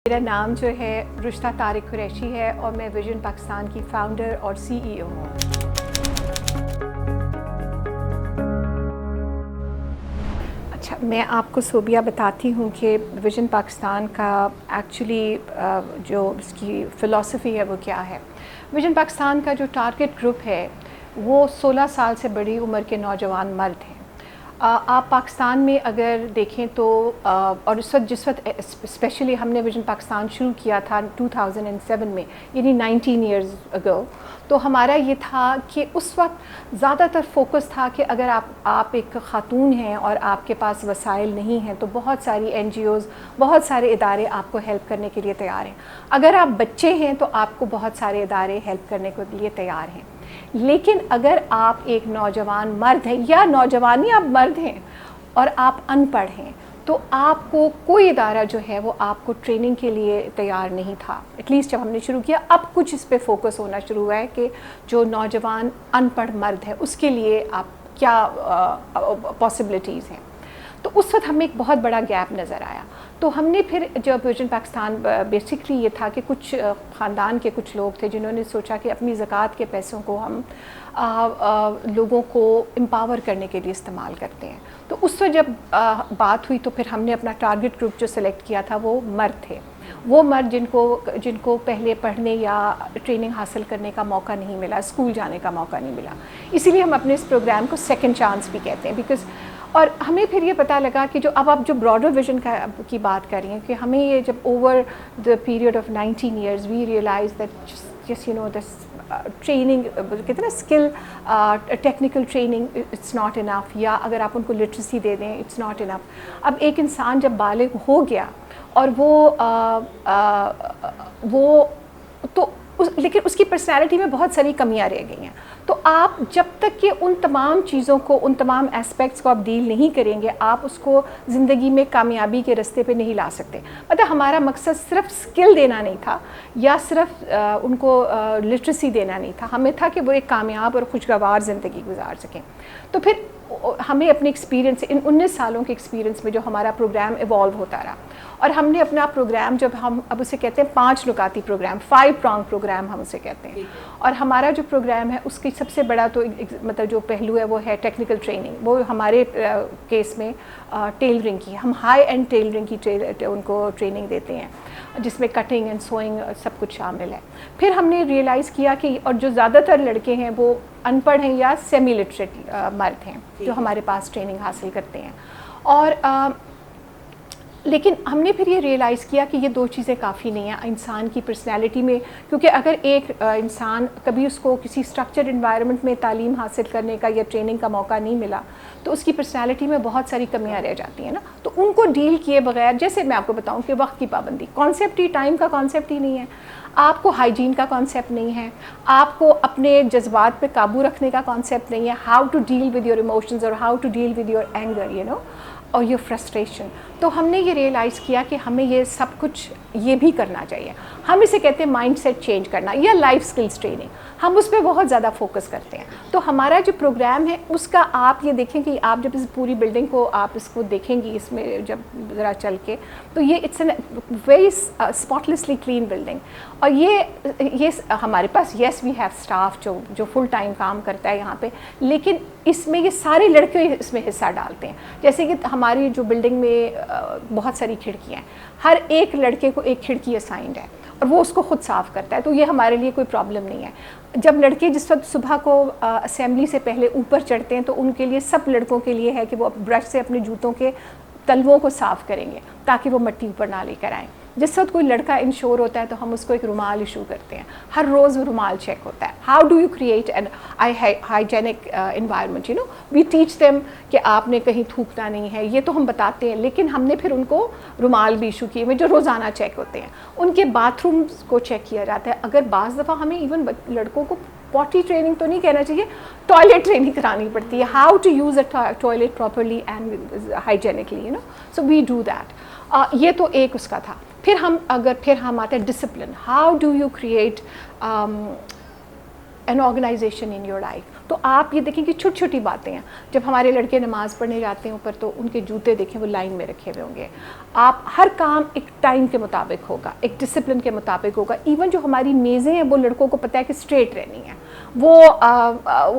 میرا نام جو ہے رشتہ طارق قریشی ہے اور میں ویژن پاکستان کی فاؤنڈر اور CEO ہوں۔ اچھا، میں آپ کو صوبیہ بتاتی ہوں کہ ویژن پاکستان کا ایکچولی جو اس کی فلسفی ہے وہ کیا ہے۔ ویژن پاکستان کا جو ٹارگٹ گروپ ہے وہ 16 سال سے بڑی عمر کے نوجوان مرد ہیں۔ آپ پاکستان میں اگر دیکھیں تو اور جس وقت اسپیشلی ہم نے ویژن پاکستان شروع کیا تھا 2007 میں، یعنی 19 ایئرز اگو، تو ہمارا یہ تھا کہ اس وقت زیادہ تر فوکس تھا کہ اگر آپ ایک خاتون ہیں اور آپ کے پاس وسائل نہیں ہیں تو بہت ساری NGOs، بہت سارے ادارے آپ کو ہیلپ کرنے کے لیے تیار ہیں۔ اگر آپ بچے ہیں تو آپ کو بہت سارے ادارے ہیلپ کرنے کے لیے تیار ہیں۔ لیکن اگر آپ ایک نوجوان مرد ہیں یا نوجوانی آپ مرد ہیں اور آپ ان پڑھ ہیں تو آپ کو کوئی ادارہ جو ہے وہ آپ کو ٹریننگ کے لیے تیار نہیں تھا۔ ایٹ لیسٹ جب ہم نے شروع کیا، اب کچھ اس پہ فوکس ہونا شروع ہوا ہے کہ جو نوجوان ان پڑھ مرد ہے اس کے لیے آپ کیا پاسبلٹیز ہیں۔ تو اس وقت ہمیں ایک بہت بڑا گیپ نظر آیا، تو ہم نے پھر جب ویژن پاکستان بیسکلی یہ تھا کہ کچھ خاندان کے کچھ لوگ تھے جنہوں نے سوچا کہ اپنی زکوٰۃ کے پیسوں کو ہم لوگوں کو امپاور کرنے کے لیے استعمال کرتے ہیں۔ تو اس وقت جب بات ہوئی تو پھر ہم نے اپنا ٹارگٹ گروپ جو سلیکٹ کیا تھا وہ مرد تھے، وہ مرد جن کو پہلے پڑھنے یا ٹریننگ حاصل کرنے کا موقع نہیں ملا، اسکول جانے کا موقع نہیں ملا۔ اسی لیے ہم اپنے اس پروگرام کو سیکنڈ چانس بھی کہتے ہیں، بیکاز اور ہمیں پھر یہ پتہ لگا کہ جو اب آپ جو براڈر ویژن کی بات کر رہی ہیں کہ ہمیں یہ جب over the period of 19 years we realise that just this training کہتے ہیں نا skill technical training it's not enough, یا اگر آپ ان کو لٹریسی دے دیں اٹس ناٹ انف۔ اب ایک انسان جب بالغ ہو گیا اور لیکن اس کی پرسنالٹی میں بہت ساری کمیاں رہ گئی ہیں، تو آپ جب تک کہ ان تمام چیزوں کو، ان تمام اسپیکٹس کو آپ ڈیل نہیں کریں گے، آپ اس کو زندگی میں کامیابی کے راستے پہ نہیں لا سکتے۔ مطلب ہمارا مقصد صرف اسکل دینا نہیں تھا یا صرف ان کو لٹریسی دینا نہیں تھا، ہمیں تھا کہ وہ ایک کامیاب اور خوشگوار زندگی گزار سکیں۔ تو پھر ہمیں اپنے ایکسپیرینس، ان 19 سالوں کے ایکسپیرینس میں جو ہمارا پروگرام ایوالو ہوتا رہا، اور ہم نے اپنا پروگرام جب ہم اب اسے کہتے ہیں 5 نکاتی پروگرام، 5 پرانگ پروگرام ہم اسے کہتے ہیں، اور ہمارا جو پروگرام ہے اس کی سب سے بڑا تو مطلب جو پہلو ہے وہ ہے ٹیکنیکل ٹریننگ۔ وہ ہمارے کیس میں ٹیلرنگ کی، ہم ہائی اینڈ ٹیلرنگ کی ان کو ٹریننگ دیتے ہیں جس میں کٹنگ اینڈ سوئنگ سب کچھ شامل ہے۔ پھر ہم نے ریئلائز کیا کہ اور جو زیادہ تر لڑکے ہیں وہ ان پڑھ ہیں یا سیمی لٹریٹ مرد ہیں جو ہمارے پاس ٹریننگ حاصل کرتے ہیں، اور لیکن ہم نے پھر یہ ریئلائز کیا کہ یہ 2 چیزیں کافی نہیں ہیں انسان کی پرسنالٹی میں، کیونکہ اگر ایک انسان کبھی اس کو کسی اسٹرکچرڈ انوائرمنٹ میں تعلیم حاصل کرنے کا یا ٹریننگ کا موقع نہیں ملا تو اس کی پرسنالٹی میں بہت ساری کمیاں رہ جاتی ہیں نا۔ تو ان کو ڈیل کیے بغیر، جیسے میں آپ کو بتاؤں کہ وقت کی پابندی، کانسیپٹ ہی ٹائم کا کانسیپٹ ہی نہیں ہے، آپ کو ہائیجین کا کانسیپٹ نہیں ہے، آپ کو اپنے جذبات پہ قابو رکھنے کا کانسیپٹ نہیں ہے، how to deal with your emotions اور how to deal with your anger اور یور فرسٹریشن۔ تو ہم نے یہ ریئلائز کیا کہ ہمیں یہ سب کچھ یہ بھی کرنا چاہیے۔ ہم اسے کہتے ہیں مائنڈ سیٹ چینج کرنا یا لائف سکلز ٹریننگ، ہم اس پہ بہت زیادہ فوکس کرتے ہیں۔ تو ہمارا جو پروگرام ہے اس کا آپ یہ دیکھیں کہ آپ جب اس پوری بلڈنگ کو آپ اس کو دیکھیں گی، اس میں جب ذرا چل کے، تو یہ it's an very spotlessly clean building, اور یہ ہمارے پاس یس وی ہیو اسٹاف جو فل ٹائم کام کرتا ہے یہاں پہ، لیکن اس میں یہ سارے لڑکے اس میں حصہ ڈالتے ہیں۔ جیسے کہ ہماری جو بلڈنگ میں بہت ساری کھڑکیاں ہیں، ہر ایک لڑکے کو ایک کھڑکی اسائنڈ ہے اور وہ اس کو خود صاف کرتا ہے، تو یہ ہمارے لیے کوئی پرابلم نہیں ہے۔ جب لڑکے جس وقت صبح کو اسمبلی سے پہلے اوپر چڑھتے ہیں تو ان کے لیے، سب لڑکوں کے لیے ہے کہ وہ برش سے اپنے جوتوں کے تلووں کو صاف کریں گے تاکہ وہ مٹی اوپر نہ لے کر آئیں۔ جس وقت کوئی لڑکا انشور ہوتا ہے تو ہم اس کو ایک رومال ایشو کرتے ہیں، ہر روز رومال چیک ہوتا ہے۔ How do you create an hygienic environment, we teach them کہ آپ نے کہیں تھوکنا نہیں ہے، یہ تو ہم بتاتے ہیں، لیکن ہم نے پھر ان کو رومال بھی ایشو کیے ہوئے جو روزانہ چیک ہوتے ہیں۔ ان کے باتھ رومز کو چیک کیا جاتا ہے، اگر بعض دفعہ ہمیں ایون لڑکوں کو پوٹی ٹریننگ تو نہیں کہنا چاہیے، ٹوائلٹ ٹریننگ کرانی پڑتی ہے، how to use a toilet properly and hygienically, so we do that. یہ تو ایک اس کا تھا۔ پھر ہم آتے ہیں discipline, how do you create an organization in your life. تو آپ یہ دیکھیں کہ چھوٹی چھوٹی باتیں ہیں. جب ہمارے لڑکے نماز پڑھنے جاتے ہیں اوپر تو ان کے جوتے دیکھیں وہ لائن میں رکھے ہوئے ہوں گے. آپ ہر کام ایک ٹائم کے مطابق ہوگا, ایک ڈسپلن کے مطابق ہوگا. ایون جو ہماری میزیں ہیں وہ لڑکوں کو پتہ ہے کہ اسٹریٹ رہنی ہیں, وہ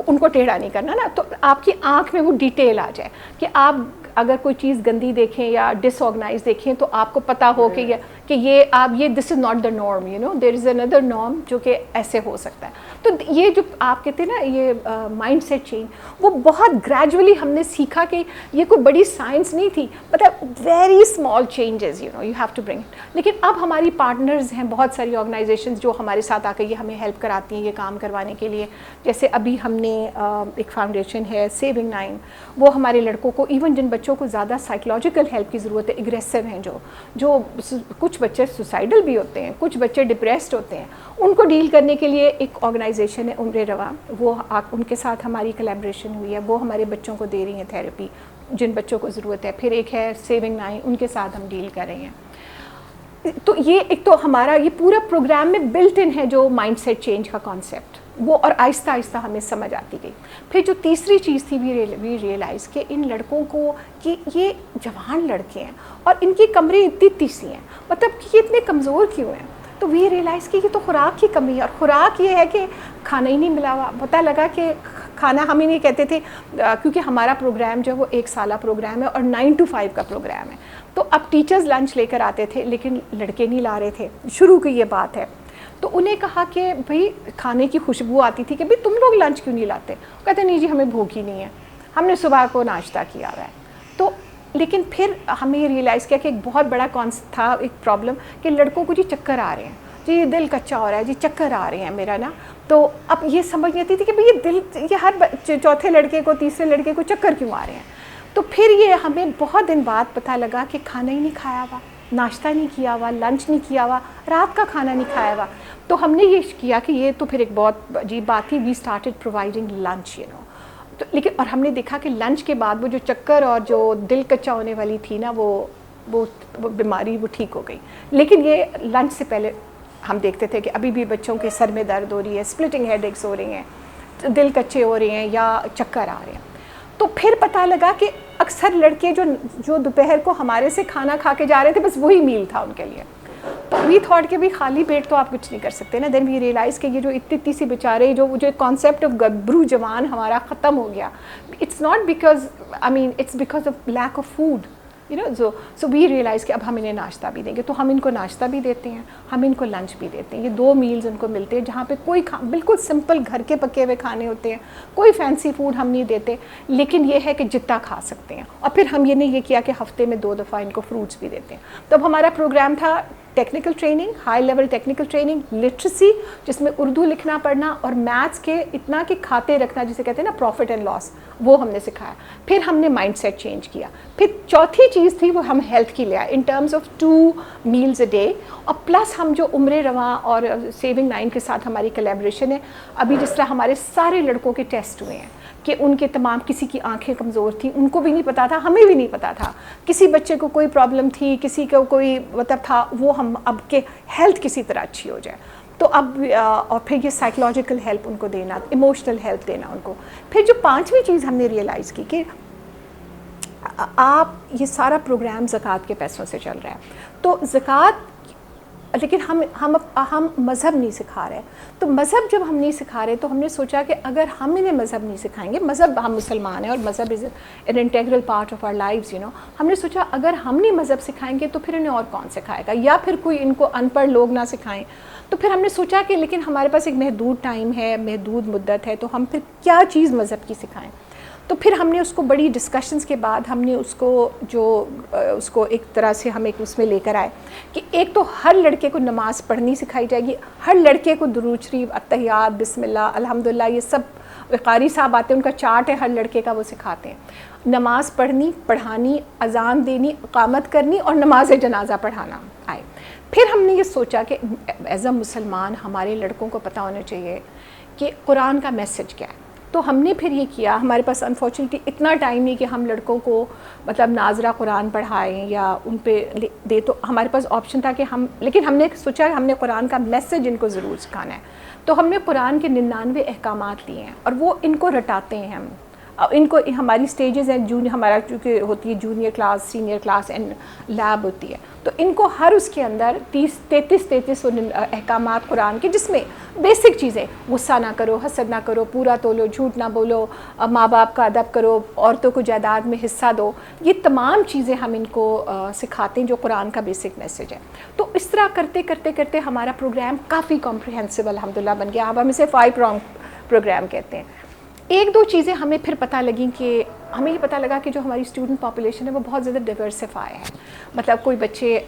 ان کو ٹیڑھا نہیں کرنا نا. تو آپ کی آنکھ میں وہ ڈیٹیل آ جائے کہ آپ اگر کوئی چیز گندی دیکھیں یا ڈس آرگنائز دیکھیں تو آپ کو پتہ ہو کہ یہ آپ یہ this is not the norm, you know there is another norm جو کہ ایسے ہو سکتا ہے. تو یہ جو آپ کہتے ہیں نا یہ مائنڈ سیٹ چینج وہ بہت گریجولی ہم نے سیکھا کہ یہ کوئی بڑی سائنس نہیں تھی, مطلب very small changes you have to bring. لیکن اب ہماری پارٹنرز ہیں بہت ساری آرگنائزیشنز جو ہمارے ساتھ آ کے یہ ہمیں ہیلپ کراتی ہیں یہ کام کروانے کے لیے. جیسے ابھی ہم نے ایک فاؤنڈیشن ہے سیونگ 9, وہ ہمارے لڑکوں کو ایون جن بچوں کو زیادہ سائیکولوجیکل ہیلپ کی ضرورت ہے, اگریسو ہیں جو کچھ بچے سوسائڈل بھی ہوتے ہیں, کچھ بچے ڈپریسڈ ہوتے ہیں, ان کو ڈیل کرنے کے لیے ایک آرگنائزیشن ہے عمر رواں, وہ ان کے ساتھ ہماری کلیبریشن ہوئی ہے, وہ ہمارے بچوں کو دے رہی ہیں تھیراپی جن بچوں کو ضرورت ہے. پھر ایک ہے سیونگ 9, ان کے ساتھ ہم ڈیل کر رہے ہیں. تو یہ ایک تو ہمارا یہ پورا پروگرام میں بلٹ ان ہے جو مائنڈ سیٹ چینج کا کانسیپٹ, وہ اور آہستہ آہستہ ہمیں سمجھ آتی گئی. پھر جو تیسری چیز تھی وی ریئلائز کہ ان لڑکوں کو کہ یہ جوان لڑکے ہیں اور ان کی کمریں اتنی سی ہیں, مطلب کہ یہ اتنے کمزور کیوں ہیں. تو وی ریئلائز کہ یہ تو خوراک کی کمی ہے, اور خوراک یہ ہے کہ کھانا ہی نہیں ملا ہوا. پتہ لگا کہ کھانا ہم ہی نہیں کہتے تھے کیونکہ ہمارا پروگرام جو ہے وہ 1 سالہ پروگرام ہے اور 9 to 5 کا پروگرام ہے. تو اب ٹیچرز لنچ لے کر آتے تھے لیکن لڑکے نہیں لا رہے تھے, شروع کی یہ بات ہے. تو انہیں کہا کہ بھئی کھانے کی خوشبو آتی تھی کہ بھئی تم لوگ لنچ کیوں نہیں لاتے. کہتے نہیں جی ہمیں بھوک ہی نہیں ہے, ہم نے صبح کو ناشتہ کیا ہوا ہے. تو لیکن پھر ہمیں یہ ریئلائز کیا کہ ایک بہت بڑا تھا ایک پرابلم کہ لڑکوں کو جی چکر آ رہے ہیں, جی دل کچا ہو رہا ہے, جی چکر آ رہے ہیں میرا نا. تو اب یہ سمجھ نہیں آتی تھی کہ بھئی یہ دل یہ ہر چوتھے لڑکے کو تیسرے لڑکے کو چکر کیوں آ رہے ہیں. تو پھر یہ ہمیں بہت دن بعد پتہ لگا کہ کھانا ہی نہیں کھایا ہوا, ناشتہ نہیں کیا ہوا, لنچ نہیں کیا ہوا, رات کا کھانا نہیں کھایا ہوا. تو ہم نے یہ کیا کہ یہ تو پھر ایک بہت عجیب بات تھی, وی اسٹارٹیڈ پرووائڈنگ لنچ تو لیکن اور ہم نے دیکھا کہ لنچ کے بعد وہ جو چکر اور جو دل کچا ہونے والی تھی نا وہ بیماری وہ ٹھیک ہو گئی. لیکن یہ لنچ سے پہلے ہم دیکھتے تھے کہ ابھی بھی بچوں کے سر میں درد ہو رہی ہے, سپلٹنگ ہیڈ ایکس ہو رہی ہیں, دل کچے ہو رہے ہیں یا چکر آ رہے ہیں. تو پھر پتہ لگا کہ اکثر لڑکے جو دوپہر کو ہمارے سے کھانا کھا کے جا رہے تھے بس وہی میل تھا ان کے لیے. تو وی تھاٹ کہ بھی خالی پیٹ تو آپ کچھ نہیں کر سکتے نا. دین وی ریئلائز کہ یہ جو اتنی سی بیچارے جو کانسیپٹ آف گبرو جوان ہمارا ختم ہو گیا, it's not because it's because of lack of food so we realise کہ اب ہم انہیں ناشتہ بھی دیں گے. تو ہم ان کو ناشتہ بھی دیتے ہیں, ہم ان کو لنچ بھی دیتے ہیں. یہ 2 میلز ان کو ملتے ہیں جہاں پہ کوئی بالکل سمپل گھر کے پکے ہوئے کھانے ہوتے ہیں, کوئی فینسی فوڈ ہم نہیں دیتے, لیکن یہ ہے کہ جتنا کھا سکتے ہیں. اور پھر ہم یہ کیا کہ ہفتے میں 2 دفعہ ان کو فروٹس بھی دیتے ہیں. تو اب ہمارا پروگرام تھا technical training, high level technical training, literacy جس میں اردو لکھنا پڑھنا اور میتھس کے اتنا کہ کھاتے رکھنا جسے کہتے ہیں نا پروفٹ اینڈ لاس, وہ ہم نے سکھایا. پھر ہم نے مائنڈ سیٹ چینج کیا. پھر چوتھی چیز تھی وہ ہم ہیلتھ کی لے آئے in terms of 2 meals a day. اور پلس ہم جو عمر رواں اور سیونگ 9 کے ساتھ ہماری کلیبریشن ہے, ابھی جس طرح ہمارے سارے لڑکوں کے ٹیسٹ ہوئے ہیں کہ ان کے تمام, کسی کی آنکھیں کمزور تھیں, ان کو بھی نہیں پتا تھا, ہمیں بھی نہیں پتا تھا, کسی بچے کو کوئی پرابلم تھی, کسی کو کوئی مطلب تھا, وہ ہم اب کہ ہیلتھ کسی طرح اچھی ہو جائے. تو اب اور پھر یہ سائیکولوجیکل ہیلپ ان کو دینا, ایموشنل ہیلپ دینا ان کو. پھر جو 5ویں چیز ہم نے ریئلائز کی کہ آپ یہ سارا پروگرام زکوٰۃ کے پیسوں سے چل رہا ہے, تو زکوٰۃ لیکن ہم مذہب نہیں سکھا رہے. تو مذہب جب ہم نہیں سکھا رہے تو ہم نے سوچا کہ اگر ہم انہیں مذہب نہیں سکھائیں گے, مذہب ہم مسلمان ہیں اور مذہب is an integral part of our lives ہم نے سوچا اگر ہم نہیں مذہب سکھائیں گے تو پھر انہیں اور کون سکھائے گا, یا پھر کوئی ان کو ان پڑھ لوگ نہ سکھائیں. تو پھر ہم نے سوچا کہ لیکن ہمارے پاس ایک محدود ٹائم ہے, محدود مدت ہے, تو ہم پھر کیا چیز مذہب کی سکھائیں. تو پھر ہم نے اس کو بڑی ڈسکشنز کے بعد ہم نے اس کو ایک طرح سے ہم ایک اس میں لے کر آئے کہ ایک تو ہر لڑکے کو نماز پڑھنی سکھائی جائے گی, ہر لڑکے کو درود شریف, التحیات, بسم اللہ, الحمدللہ, یہ سب قاری صاحب آتے ہیں, ان کا چارٹ ہے ہر لڑکے کا, وہ سکھاتے ہیں. نماز پڑھنی, پڑھانی, اذان دینی, اقامت کرنی اور نماز جنازہ پڑھانا آئے. پھر ہم نے یہ سوچا کہ ایز اے مسلمان ہمارے لڑکوں کو پتہ ہونا چاہیے کہ قرآن کا میسج کیا ہے. تو ہم نے پھر یہ کیا, ہمارے پاس انفارچونیٹلی اتنا ٹائم نہیں کہ ہم لڑکوں کو مطلب ناظرہ قرآن پڑھائیں یا ان پہ دے, تو ہمارے پاس آپشن تھا کہ لیکن ہم نے سوچا کہ ہم نے قرآن کا میسج ان کو ضرور سکھانا ہے, تو ہم نے قرآن کے 99 احکامات لیے ہیں اور وہ ان کو رٹاتے ہیں ہم. ان کو ہماری سٹیجز ہیں, ہمارا چونکہ ہوتی ہے junior class, senior class and lab ہوتی ہے, تو ان کو ہر اس کے اندر 33 احکامات قرآن کے, جس میں بیسک چیزیں, غصہ نہ کرو, حسد نہ کرو, پورا تولو, جھوٹ نہ بولو, ماں باپ کا ادب کرو, عورتوں کو جائیداد میں حصہ دو, یہ تمام چیزیں ہم ان کو سکھاتے ہیں جو قرآن کا بیسک میسج ہے. تو اس طرح کرتے کرتے کرتے ہمارا پروگرام کافی کمپریہنسو الحمدللہ بن گیا. اب ہم اسے 5 prong پروگرام کہتے ہیں. ایک دو چیزیں ہمیں پھر پتہ لگیں کہ ہمیں یہ پتہ لگا کہ جو ہماری اسٹوڈنٹ پاپولیشن ہے وہ بہت زیادہ ڈائیورسفائی ہے. مطلب کوئی بچے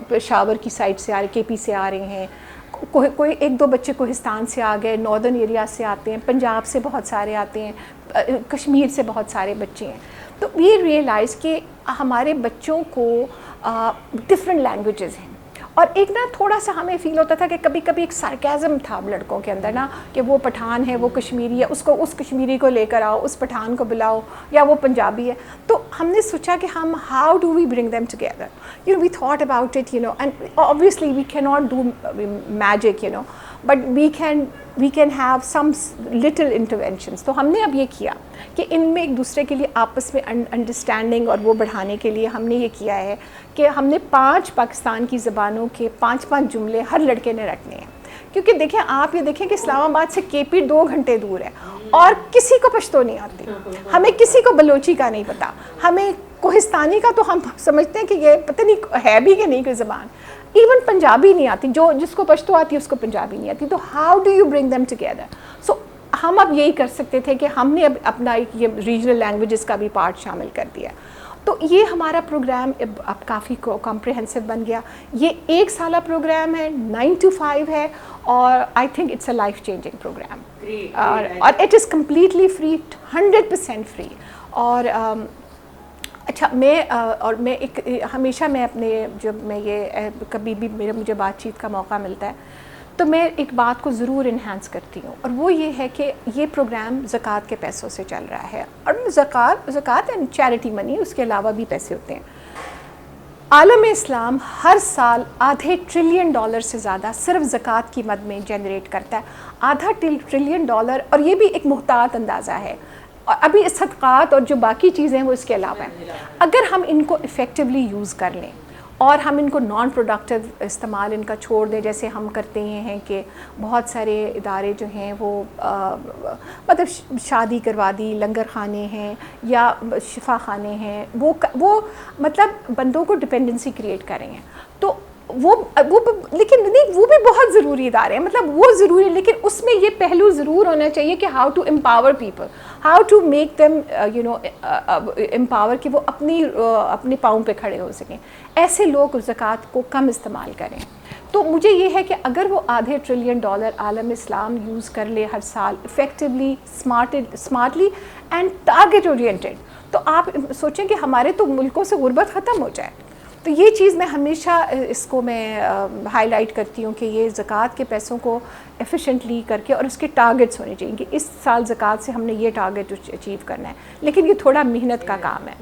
پشاور کی سائڈ سے آ رہے, کے پی سے آ رہے ہیں, کوئی ایک دو بچے کوہستان سے آ گئے, ناردرن ایریا سے آتے ہیں, پنجاب سے بہت سارے آتے ہیں, کشمیر سے بہت سارے بچے ہیں. تو وی ریئلائز کہ ہمارے بچوں کو ڈفرینٹ لینگویجز ہیں, اور ایک نا تھوڑا سا ہمیں فیل ہوتا تھا کہ کبھی کبھی ایک سارکیزم تھا لڑکوں کے اندر نا, کہ وہ پٹھان ہے, وہ کشمیری ہے, اس کشمیری کو لے کر آؤ, اس پٹھان کو بلاؤ, یا وہ پنجابی ہے. تو ہم نے سوچا کہ ہم how do we bring them together, we thought about it, and obviously we cannot do magic, but we can have some little interventions. تو ہم نے اب یہ کیا کہ ان میں ایک دوسرے کے لیے آپس میں انڈرسٹینڈنگ اور وہ بڑھانے کے لیے ہم نے یہ کیا ہے کہ ہم نے 5 پاکستان کی زبانوں کے 5 جملے ہر لڑکے نے رٹنے ہیں. کیونکہ دیکھیں, آپ یہ دیکھیں کہ اسلام آباد سے کے پی 2 گھنٹے دور ہے اور کسی کو پشتو نہیں آتی, ہمیں کسی کو بلوچی کا نہیں پتہ, ہمیں کوہستانی کا تو ہم سمجھتے ہیں کہ یہ پتہ نہیں ہے بھی کہ نہیں کوئی زبان, ایون پنجابی نہیں آتی, جس کو پشتو آتی ہے اس کو پنجابی نہیں آتی. تو how do you bring them together. So ہم اب یہی کر سکتے تھے کہ ہم نے اب اپنا ایک یہ ریجنل لینگویجز کا بھی پارٹ شامل کر دیا. تو یہ ہمارا پروگرام اب کافی کمپریہنسو بن گیا. یہ 1 سالہ پروگرام ہے, 9 to 5 ہے, اور I think it's a life changing programme, اور it is completely free, 100% free. اور اچھا, میں ایک ہمیشہ میں اپنے جب میں یہ کبھی بھی مجھے بات چیت کا موقع ملتا ہے تو میں ایک بات کو ضرور انہانس کرتی ہوں, اور وہ یہ ہے کہ یہ پروگرام زکوٰۃ کے پیسوں سے چل رہا ہے, اور زکوٰۃ اینڈ چیریٹی منی, اس کے علاوہ بھی پیسے ہوتے ہیں. عالم اسلام ہر سال $500 ٹریلین سے زیادہ صرف زکوٰۃ کی مد میں جنریٹ کرتا ہے. $500 ٹریلین, اور یہ بھی ایک محتاط اندازہ ہے, اور ابھی صدقات اور جو باقی چیزیں ہیں وہ اس کے علاوہ ہیں. اگر ہم ان کو افیکٹولی یوز کر لیں اور ہم ان کو نان پروڈکٹیو استعمال ان کا چھوڑ دیں, جیسے ہم کرتے ہیں کہ بہت سارے ادارے جو ہیں وہ مطلب شادی کروا دی, لنگر خانے ہیں یا شفا خانے ہیں, وہ مطلب بندوں کو ڈپینڈنسی کریٹ کر رہے ہیں. تو وہ لیکن نہیں, وہ بھی بہت ضروری ادارے ہیں, مطلب وہ ضروری ہے, لیکن اس میں یہ پہلو ضرور ہونا چاہیے کہ how to empower people, how to make them empower, کہ وہ اپنے پاؤں پہ کھڑے ہو سکیں. ایسے لوگ زکوٰۃ کو کم استعمال کریں. تو مجھے یہ ہے کہ اگر وہ $500 ٹریلین عالم اسلام یوز کر لے ہر سال effectively, smartly and target oriented, تو آپ سوچیں کہ ہمارے تو ملکوں سے غربت ختم ہو جائے. تو یہ چیز میں ہمیشہ اس کو میں ہائی لائٹ کرتی ہوں کہ یہ زکوٰۃ کے پیسوں کو ایفیشینٹلی کر کے, اور اس کے ٹارگیٹس ہونے چاہیے کہ اس سال زکوٰۃ سے ہم نے یہ ٹارگیٹ اچیو کرنا ہے, لیکن یہ تھوڑا محنت کا کام ہے.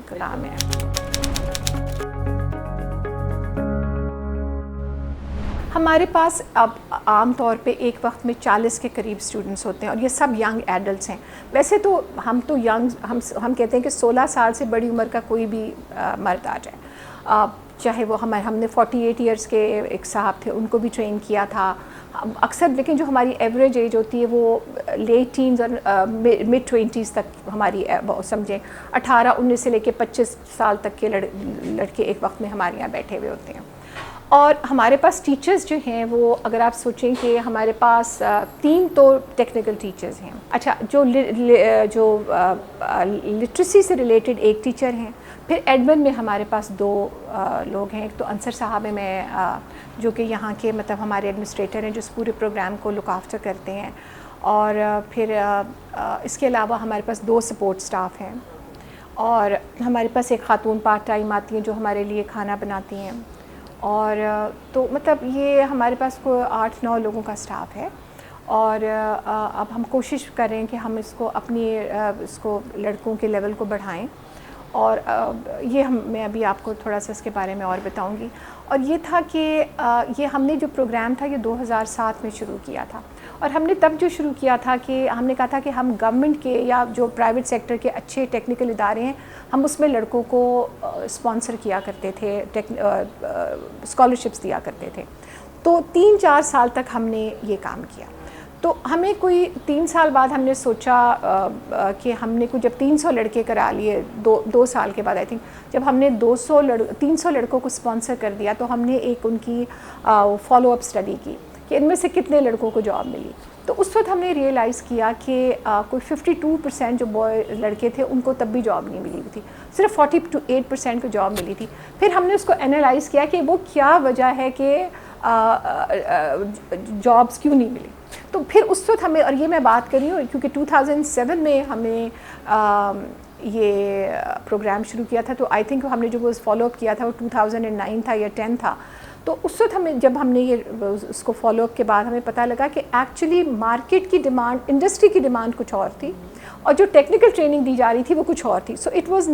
ہمارے پاس اب عام طور پہ ایک وقت میں 40 کے قریب اسٹوڈنٹس ہوتے ہیں, اور یہ سب ینگ ایڈلٹس ہیں. ویسے تو ہم تو ینگ, ہم کہتے ہیں کہ 16 سال سے بڑی عمر کا کوئی بھی مرد آ جائے, چاہے وہ ہم نے 48 ایئرس کے ایک صاحب تھے, ان کو بھی ٹرین کیا تھا اکثر. لیکن جو ہماری ایوریج ایج ہوتی ہے وہ لیٹ ٹینز اور مڈ 20s تک ہماری, سمجھیں 18-19 سے لے کے 25 سال تک کے لڑکے ایک وقت میں ہمارے یہاں بیٹھے ہوئے ہوتے ہیں. اور ہمارے پاس ٹیچرز جو ہیں وہ, اگر آپ سوچیں کہ ہمارے پاس 3 تو ٹیکنیکل ٹیچرز ہیں. اچھا, جو لٹریسی سے ریلیٹڈ ایک ٹیچر ہیں, پھر ایڈمن میں ہمارے پاس 2 لوگ ہیں. ایک تو انصر صاحب ہیں جو کہ یہاں کے مطلب ہمارے ایڈمنسٹریٹر ہیں, جو اس پورے پروگرام کو لک آفٹر کرتے ہیں. اور پھر اس کے علاوہ ہمارے پاس 2 سپورٹ سٹاف ہیں, اور ہمارے پاس ایک خاتون پارٹ ٹائم آتی ہیں جو ہمارے لیے کھانا بناتی ہیں. اور تو مطلب یہ ہمارے پاس کوئی 8-9 لوگوں کا سٹاف ہے. اور اب ہم کوشش کریں کہ ہم اس کو اپنی اس کو لڑکوں کے لیول کو بڑھائیں. اور یہ میں ابھی آپ کو تھوڑا سا اس کے بارے میں اور بتاؤں گی. اور یہ تھا کہ یہ ہم نے جو پروگرام تھا یہ 2007 میں شروع کیا تھا. اور ہم نے تب جو شروع کیا تھا کہ ہم نے کہا تھا کہ ہم گورنمنٹ کے یا جو پرائیویٹ سیکٹر کے اچھے ٹیکنیکل ادارے ہیں ہم اس میں لڑکوں کو اسپانسر کیا کرتے تھے, اسکالرشپس دیا کرتے تھے. تو 3-4 سال تک ہم نے یہ کام کیا. تو ہمیں کوئی 3 سال بعد ہم نے سوچا کہ ہم نے جب 300 لڑکے کرا لیے 2 سال کے بعد, آئی تھنک جب ہم نے 300 لڑکوں کو اسپانسر کر دیا تو ہم نے ایک ان کی فالو اپ اسٹڈی کی کہ ان میں سے کتنے لڑکوں کو جاب ملی. تو اس وقت ہم نے ریئلائز کیا کہ کوئی 52% جو لڑکے تھے ان کو تب بھی جاب نہیں ملی تھی, صرف 48% کو جاب ملی تھی. پھر ہم نے اس کو انالائز کیا کہ وہ کیا وجہ ہے کہ جابس کیوں نہیں ملی. تو پھر اس وقت ہمیں, اور یہ میں بات کر رہی ہوں کیونکہ 2007 میں ہمیں یہ پروگرام شروع کیا تھا, تو آئی تھنک ہم نے جو وہ فالو اپ کیا تھا وہ 2009 تھا یا 10 تھا. تو اس وقت جب ہم نے یہ اس کو فالو اپ کے بعد ہمیں پتہ لگا کہ ایکچولی مارکیٹ کی ڈیمانڈ, انڈسٹری کی ڈیمانڈ کچھ اور تھی اور جو ٹیکنیکل ٹریننگ دی جا رہی تھی وہ کچھ اور تھی. So it was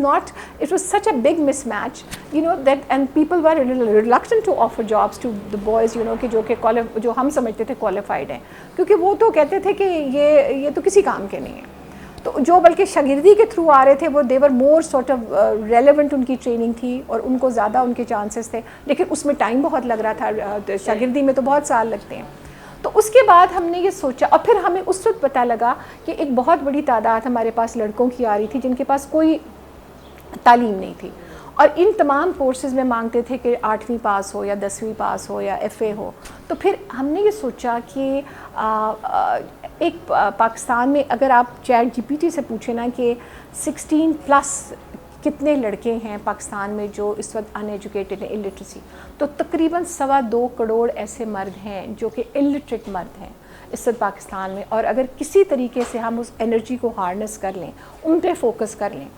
such a big mismatch, you know that, and people were reluctant to offer jobs to the boys, you know کہ جو ہم سمجھتے تھے کوالیفائڈ ہیں, کیونکہ وہ تو کہتے تھے کہ یہ تو کسی کام کے نہیں ہیں. تو جو بلکہ شاگردی کے تھرو آ رہے تھے وہ دیور مور سارٹ آف ریلیونٹ, ان کی ٹریننگ تھی اور ان کو زیادہ ان کے چانسز تھے, لیکن اس میں ٹائم بہت لگ رہا تھا, شاگردی میں تو بہت سال لگتے ہیں. تو اس کے بعد ہم نے یہ سوچا, اور پھر ہمیں اس وقت پتہ لگا کہ ایک بہت بڑی تعداد ہمارے پاس لڑکوں کی آ رہی تھی جن کے پاس کوئی تعلیم نہیں تھی, اور ان تمام کورسز میں مانگتے تھے کہ 8ویں پاس ہو یا 10ویں پاس ہو یا FA ہو. تو پھر ہم نے یہ سوچا کہ ایک پاکستان میں اگر آپ چیٹ GPT سے پوچھیں نا کہ 16+ کتنے لڑکے ہیں پاکستان میں جو اس وقت ان ایجوکیٹڈ ہیں, الٹریسی, تو تقریباً 2.25 کروڑ ایسے مرد ہیں جو کہ الٹریٹ مرد ہیں اس وقت پاکستان میں. اور اگر کسی طریقے سے ہم اس انرجی کو ہارنس کر لیں, ان پہ فوکس کر لیں,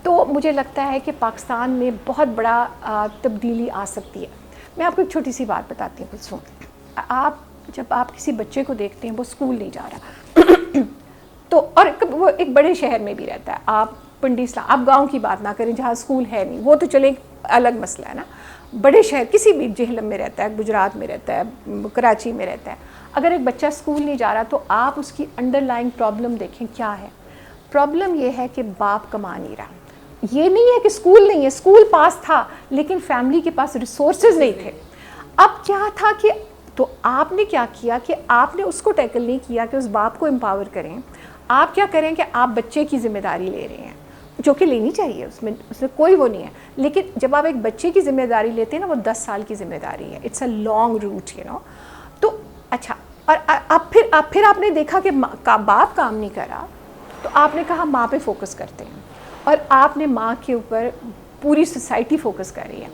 تو مجھے لگتا ہے کہ پاکستان میں بہت بڑا تبدیلی آ سکتی ہے. میں آپ کو ایک چھوٹی سی بات بتاتی ہوں. کچھ جب آپ کسی بچے کو دیکھتے ہیں وہ اسکول نہیں جا رہا تو, اور وہ ایک بڑے شہر میں بھی رہتا ہے, آپ پنڈی اسلام, آپ گاؤں کی بات نہ کریں جہاں اسکول ہے نہیں, وہ تو چلے الگ مسئلہ ہے نا. بڑے شہر کسی بھی, جہلم میں رہتا ہے, گجرات میں رہتا ہے, کراچی میں رہتا ہے, اگر ایک بچہ اسکول نہیں جا رہا تو آپ اس کی انڈر لائن پرابلم دیکھیں کیا ہے. پرابلم یہ ہے کہ باپ کما نہیں رہا. یہ نہیں ہے کہ اسکول نہیں ہے, اسکول پاس تھا لیکن فیملی کے پاس ریسورسز نہیں تھے. اب کیا تھا کہ, تو آپ نے کیا کیا کہ آپ نے اس کو ٹیکل نہیں کیا کہ اس باپ کو امپاور کریں. آپ کیا کریں کہ آپ بچے کی ذمہ داری لے رہے ہیں, جو کہ لینی چاہیے, اس میں کوئی وہ نہیں ہے, لیکن جب آپ ایک بچے کی ذمہ داری لیتے ہیں نا وہ 10 سال کی ذمہ داری ہے, it's a long route, you know. تو اچھا, اور اب پھر آپ نے دیکھا کہ باپ کام نہیں کرا تو آپ نے کہا ماں پہ فوکس کرتے ہیں, اور آپ نے ماں کے اوپر پوری سوسائٹی فوکس کر رہی ہے.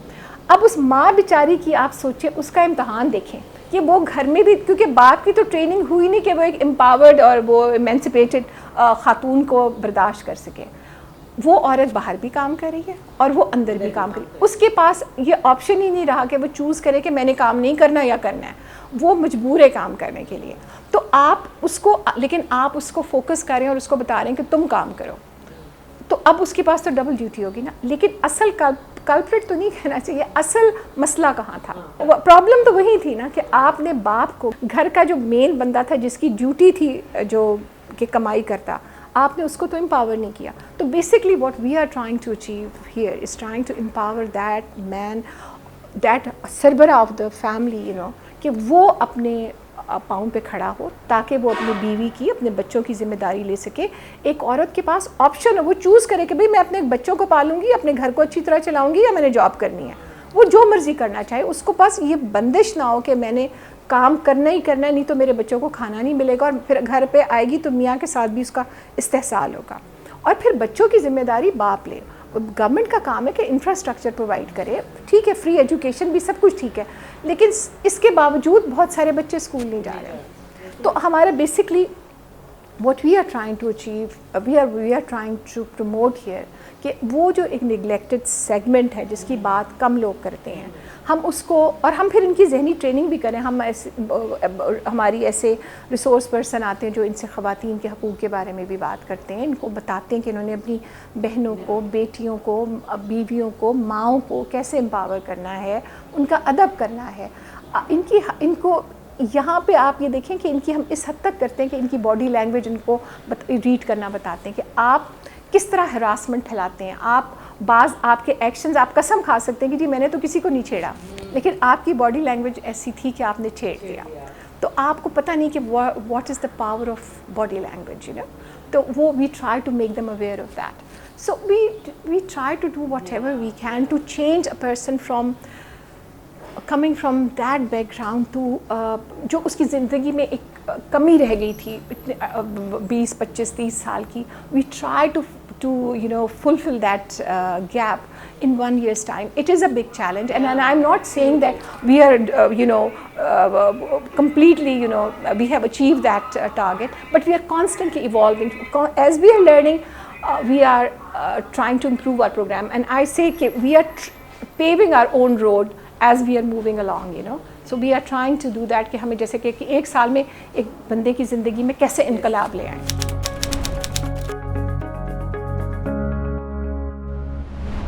اب اس ماں بیچاری کی آپ سوچیں, اس کا امتحان دیکھیں کہ وہ گھر میں بھی, کیونکہ باپ کی تو ٹریننگ ہوئی نہیں کہ وہ ایک امپاورڈ اور وہ ایمینسپیٹڈ خاتون کو برداشت کر سکے. وہ عورت باہر بھی کام کر رہی ہے اور وہ اندر بھی کام کر رہی ہے. اس کے پاس یہ آپشن ہی نہیں رہا کہ وہ چوز کرے کہ میں نے کام نہیں کرنا یا کرنا ہے, وہ مجبور ہے کام کرنے کے لیے. تو آپ اس کو, لیکن آپ اس کو فوکس کریں اور اس کو بتا رہے ہیں کہ تم کام کرو, تو اب اس کے پاس تو ڈبل ڈیوٹی ہوگی نا. لیکن اصل کلپریٹ تو نہیں کہنا چاہیے, اصل مسئلہ کہاں تھا, پرابلم تو وہی تھی نا کہ آپ نے باپ کو, گھر کا جو مین بندہ تھا جس کی ڈیوٹی تھی جو کہ کمائی کرتا, آپ نے اس کو تو امپاور نہیں کیا. تو basically what we are trying to achieve here is trying to empower that man, that سربراہ of the family, you know, کہ وہ اپنے پاؤں پہ کھڑا ہو تاکہ وہ اپنی بیوی کی, اپنے بچوں کی ذمہ داری لے سکے. ایک عورت کے پاس آپشن ہے, وہ چوز کرے کہ بھئی میں اپنے بچوں کو پالوں گی, اپنے گھر کو اچھی طرح چلاؤں گی, یا میں نے جاب کرنی ہے. وہ جو مرضی کرنا چاہے, اس کو پاس یہ بندش نہ ہو کہ میں نے کام کرنا ہی کرنا ہے, نہیں تو میرے بچوں کو کھانا نہیں ملے گا, اور پھر گھر پہ آئے گی تو میاں کے ساتھ بھی اس کا استحصال ہوگا. اور پھر بچوں کی ذمہ داری باپ لے. گورنمنٹ کا کام ہے کہ انفراسٹرکچر پرووائڈ کرے, ٹھیک ہے, فری ایجوکیشن بھی سب کچھ ٹھیک ہے, لیکن اس کے باوجود بہت سارے بچے اسکول نہیں جا رہے ہیں. تو ہمارا basically what we are trying to achieve, we are trying to promote here کہ وہ جو ایک نگلیکٹڈ سیگمنٹ ہے جس کی بات کم لوگ کرتے ہیں, ہم اس کو, اور ہم پھر ان کی ذہنی ٹریننگ بھی کریں. ہم ایسے ہماری ایسے ریسورس پرسن آتے ہیں جو ان سے خواتین کے حقوق کے بارے میں بھی بات کرتے ہیں, ان کو بتاتے ہیں کہ انہوں نے اپنی بہنوں کو, بیٹیوں کو, بیویوں کو, ماؤں کو کیسے امپاور کرنا ہے, ان کا ادب کرنا ہے. ان کو یہاں پہ آپ یہ دیکھیں کہ ان کی ہم اس حد تک کرتے ہیں کہ ان کی باڈی لینگویج ان کو ریڈ کرنا بتاتے ہیں کہ آپ کس طرح ہراسمنٹ پھیلاتے ہیں. آپ کے ایکشنز, آپ قسم کھا سکتے ہیں کہ جی میں نے تو کسی کو نہیں چھیڑا, لیکن آپ کی باڈی لینگویج ایسی تھی کہ آپ نے چھیڑ دیا. تو آپ کو پتہ نہیں کہ what is the power of body language, you know. تو وہ we try to make them aware of that. So we try to do whatever we can to change a person from coming from that background to جو اس کی زندگی میں ایک کمی رہ گئی تھی 20, 25, 30 سال کی. We try to you know fulfill that gap in 1 year's time. It is a big challenge, and I'm not saying that we are completely we have achieved that target, but we are constantly evolving. As we are learning, we are trying to improve our program, and I say we are paving our own road as we are moving along, you know. So we are trying to do that کہ ہمیں جیسے کہ ایک سال میں ایک بندے کی زندگی میں کیسے انقلاب لے آئیں.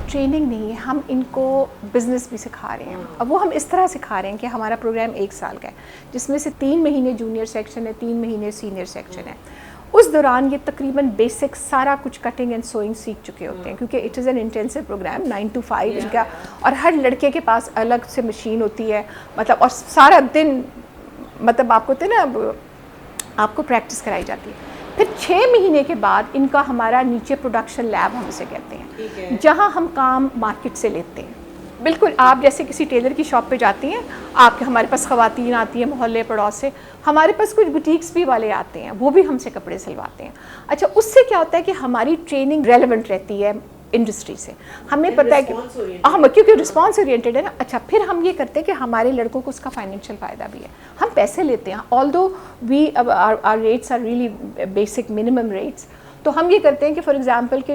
ٹریننگ نہیں, ہم ان کو بزنس بھی سکھا رہے ہیں. اب وہ ہم اس طرح سکھا رہے ہیں کہ ہمارا پروگرام 1 سال کا ہے, جس میں سے 3 مہینے جونیئر سیکشن ہے, 3 مہینے سینئر سیکشن ہے. اس دوران یہ تقریباً بیسک سارا کچھ کٹنگ اینڈ سوئنگ سیکھ چکے ہوتے ہیں, کیونکہ it is an intensive programme 9 to 5 ان کا, اور ہر لڑکے کے پاس الگ سے مشین ہوتی ہے, مطلب, اور سارا دن مطلب آپ کو ہوتے ہیں نا, آپ کو پریکٹس کرائی جاتی ہے. پھر 6 مہینے کے بعد ان کا ہمارا نیچے پروڈکشن لیب ہم اسے کہتے ہیں, جہاں ہم کام مارکیٹ سے لیتے ہیں. بالکل آپ جیسے کسی ٹیلر کی شاپ پہ جاتی ہیں, آپ کے ہمارے پاس خواتین آتی ہیں محلے پڑوس سے, ہمارے پاس کچھ بوٹیکس بھی والے آتے ہیں, وہ بھی ہم سے کپڑے سلواتے ہیں. اچھا, اس سے کیا ہوتا ہے کہ ہماری ٹریننگ ریلیونٹ رہتی ہے انڈسٹری سے, ہمیں پتہ ہے کہ ہم کیونکہ رسپانس اورینٹیڈ ہے نا. اچھا, پھر ہم یہ کرتے ہیں کہ ہمارے لڑکوں کو اس کا فائنینشیل فائدہ بھی ہے, ہم پیسے لیتے ہیں, although our rates are really basic minimum rates. تو ہم یہ کرتے ہیں کہ فار ایگزامپل کہ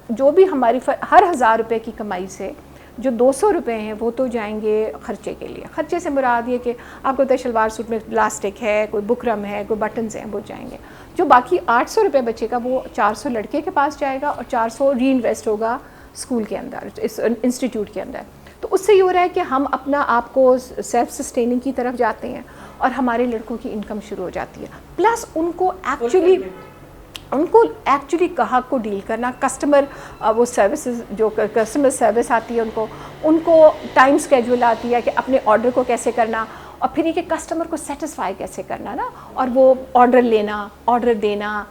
جو بھی ہماری ہر 1000 روپے کی کمائی سے جو 200 روپے ہیں وہ تو جائیں گے خرچے کے لیے. خرچے سے مراد یہ کہ آپ کو پتہ ہے شلوار سوٹ میں لاسٹک ہے, کوئی بکرم ہے, کوئی بٹنز ہیں, وہ جائیں گے. جو باقی 800 روپے بچے گا وہ 400 لڑکے کے پاس جائے گا, اور 400 ری انویسٹ ہوگا اسکول کے اندر, اس انسٹیٹیوٹ کے اندر. تو اس سے یہ ہو رہا ہے کہ ہم اپنا آپ کو سیلف سسٹیننگ کی طرف جاتے ہیں, اور ہمارے لڑکوں کی انکم شروع ہو جاتی ہے. پلس ان کو ایکچولی گاہک کو ڈیل کرنا, کسٹمر وہ سروسز جو کسٹمر سروس آتی ہے ان کو ٹائم اسکیجول آتی ہے کہ اپنے آرڈر کو کیسے کرنا, اور پھر یہ کہ کسٹمر کو سیٹسفائی کیسے کرنا نا, اور وہ آرڈر لینا, آرڈر دینا,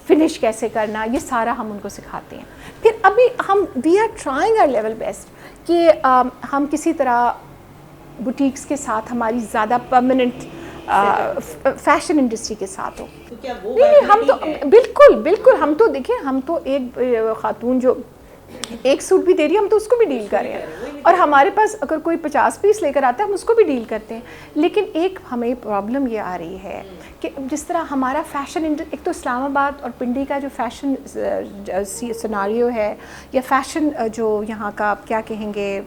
فنش کیسے کرنا, یہ سارا ہم ان کو سکھاتے ہیں. پھر ابھی ہم we are trying our level best کہ ہم کسی طرح بوٹیکس کے ساتھ ہماری زیادہ پرماننٹ فیشن انڈسٹری کے ساتھ ہو. نہیں, ہم تو بالکل ہم تو دیکھیں, ہم تو ایک خاتون جو ایک سوٹ بھی دے رہی ہے ہم تو اس کو بھی ڈیل کر رہے ہیں, اور ہمارے پاس اگر کوئی 50 پیس لے کر آتا ہے ہم اس کو بھی ڈیل کرتے ہیں. لیکن ایک ہمیں پرابلم یہ آ رہی ہے کہ جس طرح ہمارا فیشن ایک تو اسلام آباد اور پنڈی کا جو فیشن سیناریو ہے, یا فیشن جو یہاں کا کیا کہیں گے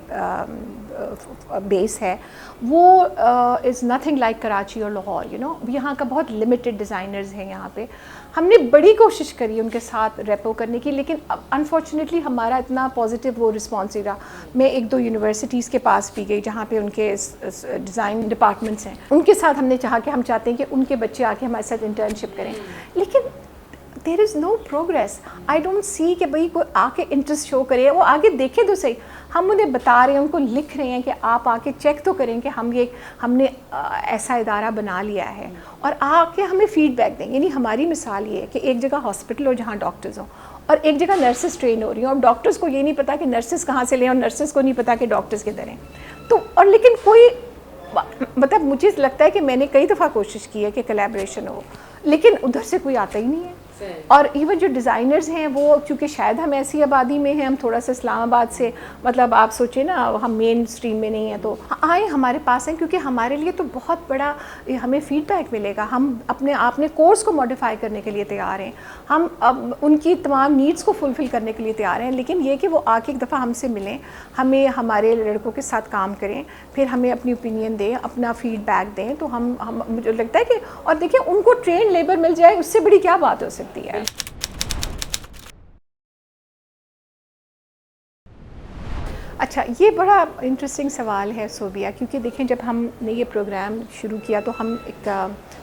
بیس ہے, وہ از نتھنگ لائک کراچی اور لاہور, یو نو. یہاں کا بہت لمیٹڈ ڈیزائنرز ہیں یہاں پہ. ہم نے بڑی کوشش کری ان کے ساتھ ریپو کرنے کی, لیکن انفارچونیٹلی ہمارا اتنا پازیٹیو وہ رسپانس رہا. میں 1-2 یونیورسٹیز کے پاس بھی گئی جہاں پہ ان کے ڈیزائن ڈپارٹمنٹس ہیں, ان کے ساتھ ہم نے چاہا کہ ہم چاہتے ہیں کہ ان کے بچے آ کے ہمارے ساتھ انٹرنشپ کریں, لیکن دیر is know progress. I don't see کہ بھائی کوئی آ کے انٹرسٹ شو کرے, وہ آگے دیکھے تو صحیح. ہم انہیں بتا رہے ہیں, ان کو لکھ رہے ہیں کہ آپ آ کے چیک تو کریں کہ ہم نے ایسا ادارہ بنا لیا ہے, اور آ کے ہمیں فیڈ بیک دیں. یعنی ہماری مثال یہ ہے کہ ایک جگہ ہاسپٹل ہو جہاں ڈاکٹرز ہوں, اور ایک جگہ نرسز ٹرین ہو رہی ہوں. اب ڈاکٹرز کو یہ نہیں پتا کہ نرسز کہاں سے لیں, اور نرسز کو نہیں پتا کہ ڈاکٹرز کدھر ہیں. تو اور لیکن کوئی مطلب مجھے لگتا ہے کہ میں نے کئی دفعہ کوشش کی ہے کہ کولیبریشن ہو, لیکن ادھر سے کوئی آتا ہی نہیں ہے. اور ایون جو ڈیزائنرز ہیں وہ چونکہ شاید ہم ایسی آبادی میں ہیں, ہم تھوڑا سا اسلام آباد سے مطلب آپ سوچیں نا ہم مین اسٹریم میں نہیں ہیں, تو آئیں ہمارے پاس ہیں, کیونکہ ہمارے لیے تو بہت بڑا ہمیں فیڈ بیک ملے گا. ہم اپنے کورس کو ماڈیفائی کرنے کے لیے تیار ہیں, ہم ان کی تمام نیڈس کو فلفل کرنے کے لیے تیار ہیں, لیکن یہ کہ وہ آ کے ایک دفعہ ہم سے ملیں, ہمیں ہمارے لڑکوں کے ساتھ کام کریں, پھر ہمیں اپنی اوپینین دیں, اپنا فیڈ بیک دیں, تو ہم مجھے لگتا ہے کہ, اور دیکھیں ان کو ٹرین لیبر مل جائے اس سے بڑی کیا بات ہو سکتی ہے. اچھا, یہ بڑا انٹرسٹنگ سوال ہے صوبیہ, کیونکہ دیکھیں جب ہم نے یہ پروگرام شروع کیا تو ہم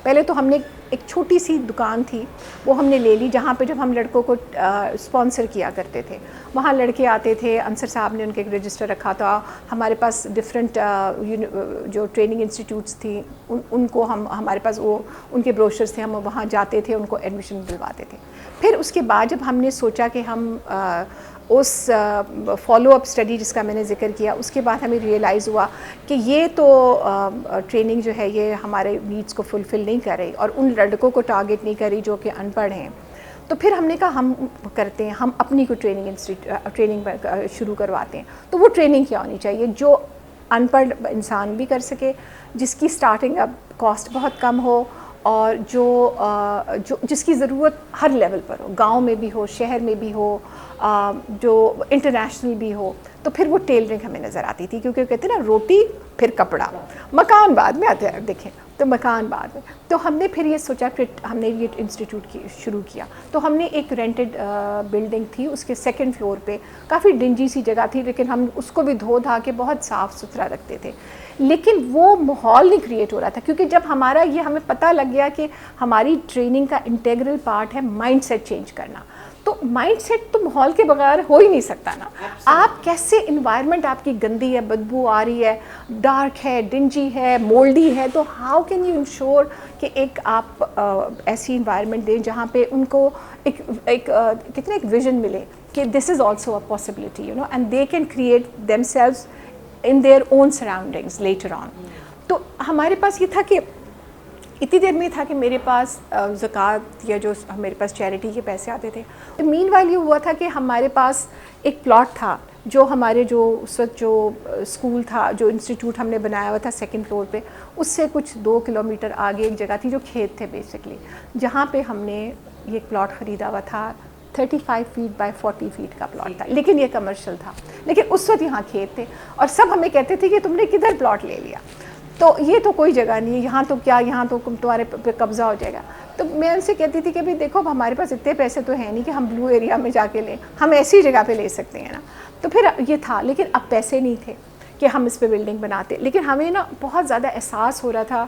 پہلے تو ہم نے ایک چھوٹی سی دکان تھی وہ ہم نے لے لی, جہاں پہ جب ہم لڑکوں کو اسپانسر کیا کرتے تھے وہاں لڑکے آتے تھے, انصر صاحب نے ان کے ایک رجسٹر رکھا تھا, ہمارے پاس ڈفرینٹ جو ٹریننگ انسٹیٹیوٹس تھیں ان کو ہمارے پاس وہ ان کے بروشرز تھے, ہم وہاں جاتے تھے, ان کو ایڈمیشن دلواتے تھے. پھر اس کے بعد جب ہم نے سوچا کہ ہم اس فالو اپ اسٹڈی جس کا میں نے ذکر کیا, اس کے بعد ہمیں ریئلائز ہوا کہ یہ تو ٹریننگ جو ہے یہ ہمارے نیڈس کو فلفل نہیں کر رہی اور ان لڑکوں کو ٹارگٹ نہیں کر رہی جو کہ ان پڑھ ہیں. تو پھر ہم نے کہا ہم کرتے ہیں, ہم اپنی کو ٹریننگ شروع کرواتے ہیں. تو وہ ٹریننگ کیا ہونی چاہیے جو ان پڑھ انسان بھی کر سکے, جس کی اسٹارٹنگ اب کاسٹ بہت کم ہو, اور جو جس کی ضرورت ہر لیول پر ہو, گاؤں میں بھی ہو, شہر میں بھی ہو, جو انٹرنیشنل بھی ہو. تو پھر وہ ٹیلرنگ ہمیں نظر آتی تھی, کیونکہ کہتے ہیں نا روٹی پھر کپڑا, مکان بعد میں آتے ہیں, دیکھیں تو مکان بعد میں. تو ہم نے پھر یہ سوچا کہ ہم نے یہ انسٹیٹیوٹ شروع کیا, تو ہم نے ایک رینٹڈ بلڈنگ تھی, اس کے سیکنڈ فلور پہ کافی ڈنجی سی جگہ تھی, لیکن ہم اس کو بھی دھو دھا کے بہت صاف ستھرا رکھتے تھے, لیکن وہ ماحول نہیں کریٹ ہو رہا تھا. کیونکہ جب ہمارا یہ ہمیں پتہ لگ گیا کہ ہماری ٹریننگ کا انٹیگرل پارٹ ہے مائنڈ سیٹ چینج کرنا, تو مائنڈ سیٹ تو ماحول کے بغیر ہو ہی نہیں سکتا نا. آپ کیسے انوائرمنٹ آپ کی گندی ہے, بدبو آ رہی ہے, ڈارک ہے, ڈنجی ہے, مولڈی ہے, تو ہاؤ کین یو انشور کہ ایک آپ ایسی انوائرمنٹ دیں جہاں پہ ان کو ایک کتنے ایک ویژن ملے کہ this is also a possibility, you know, and they can create themselves in their own surroundings later on. تو ہمارے پاس یہ تھا کہ اتنی دیر میں تھا کہ میرے پاس زکوٰۃ یا جو میرے پاس چیریٹی کے پیسے آتے تھے. مین وائل یہ ہوا تھا کہ ہمارے پاس ایک پلاٹ تھا جو ہمارے جو اس وقت جو اسکول تھا, جو انسٹیٹیوٹ ہم نے بنایا ہوا تھا سیکنڈ فلور پہ, اس سے کچھ 2 کلومیٹر آگے ایک جگہ تھی جو کھیت تھے بیسکلی, جہاں پہ ہم نے یہ پلاٹ خریدا ہوا تھا. 35 فیٹ بائی 40 فیٹ کا پلاٹ تھا, لیکن یہ کمرشل تھا, لیکن اس وقت یہاں کھیت تھے, اور سب ہمیں کہتے تھے کہ تم نے کدھر پلاٹ لے لیا, تو یہ تو کوئی جگہ نہیں ہے یہاں, تو کیا یہاں تو تمہارے پہ قبضہ ہو جائے گا. تو میں ان سے کہتی تھی کہ بھائی دیکھو ہمارے پاس اتنے پیسے تو ہیں نہیں کہ ہم بلو ایریا میں جا کے لیں, ہم ایسی جگہ پہ لے سکتے ہیں نا. تو پھر یہ تھا, لیکن اب پیسے نہیں تھے کہ ہم اس پہ بلڈنگ بناتے, لیکن ہمیں نا بہت زیادہ احساس ہو رہا تھا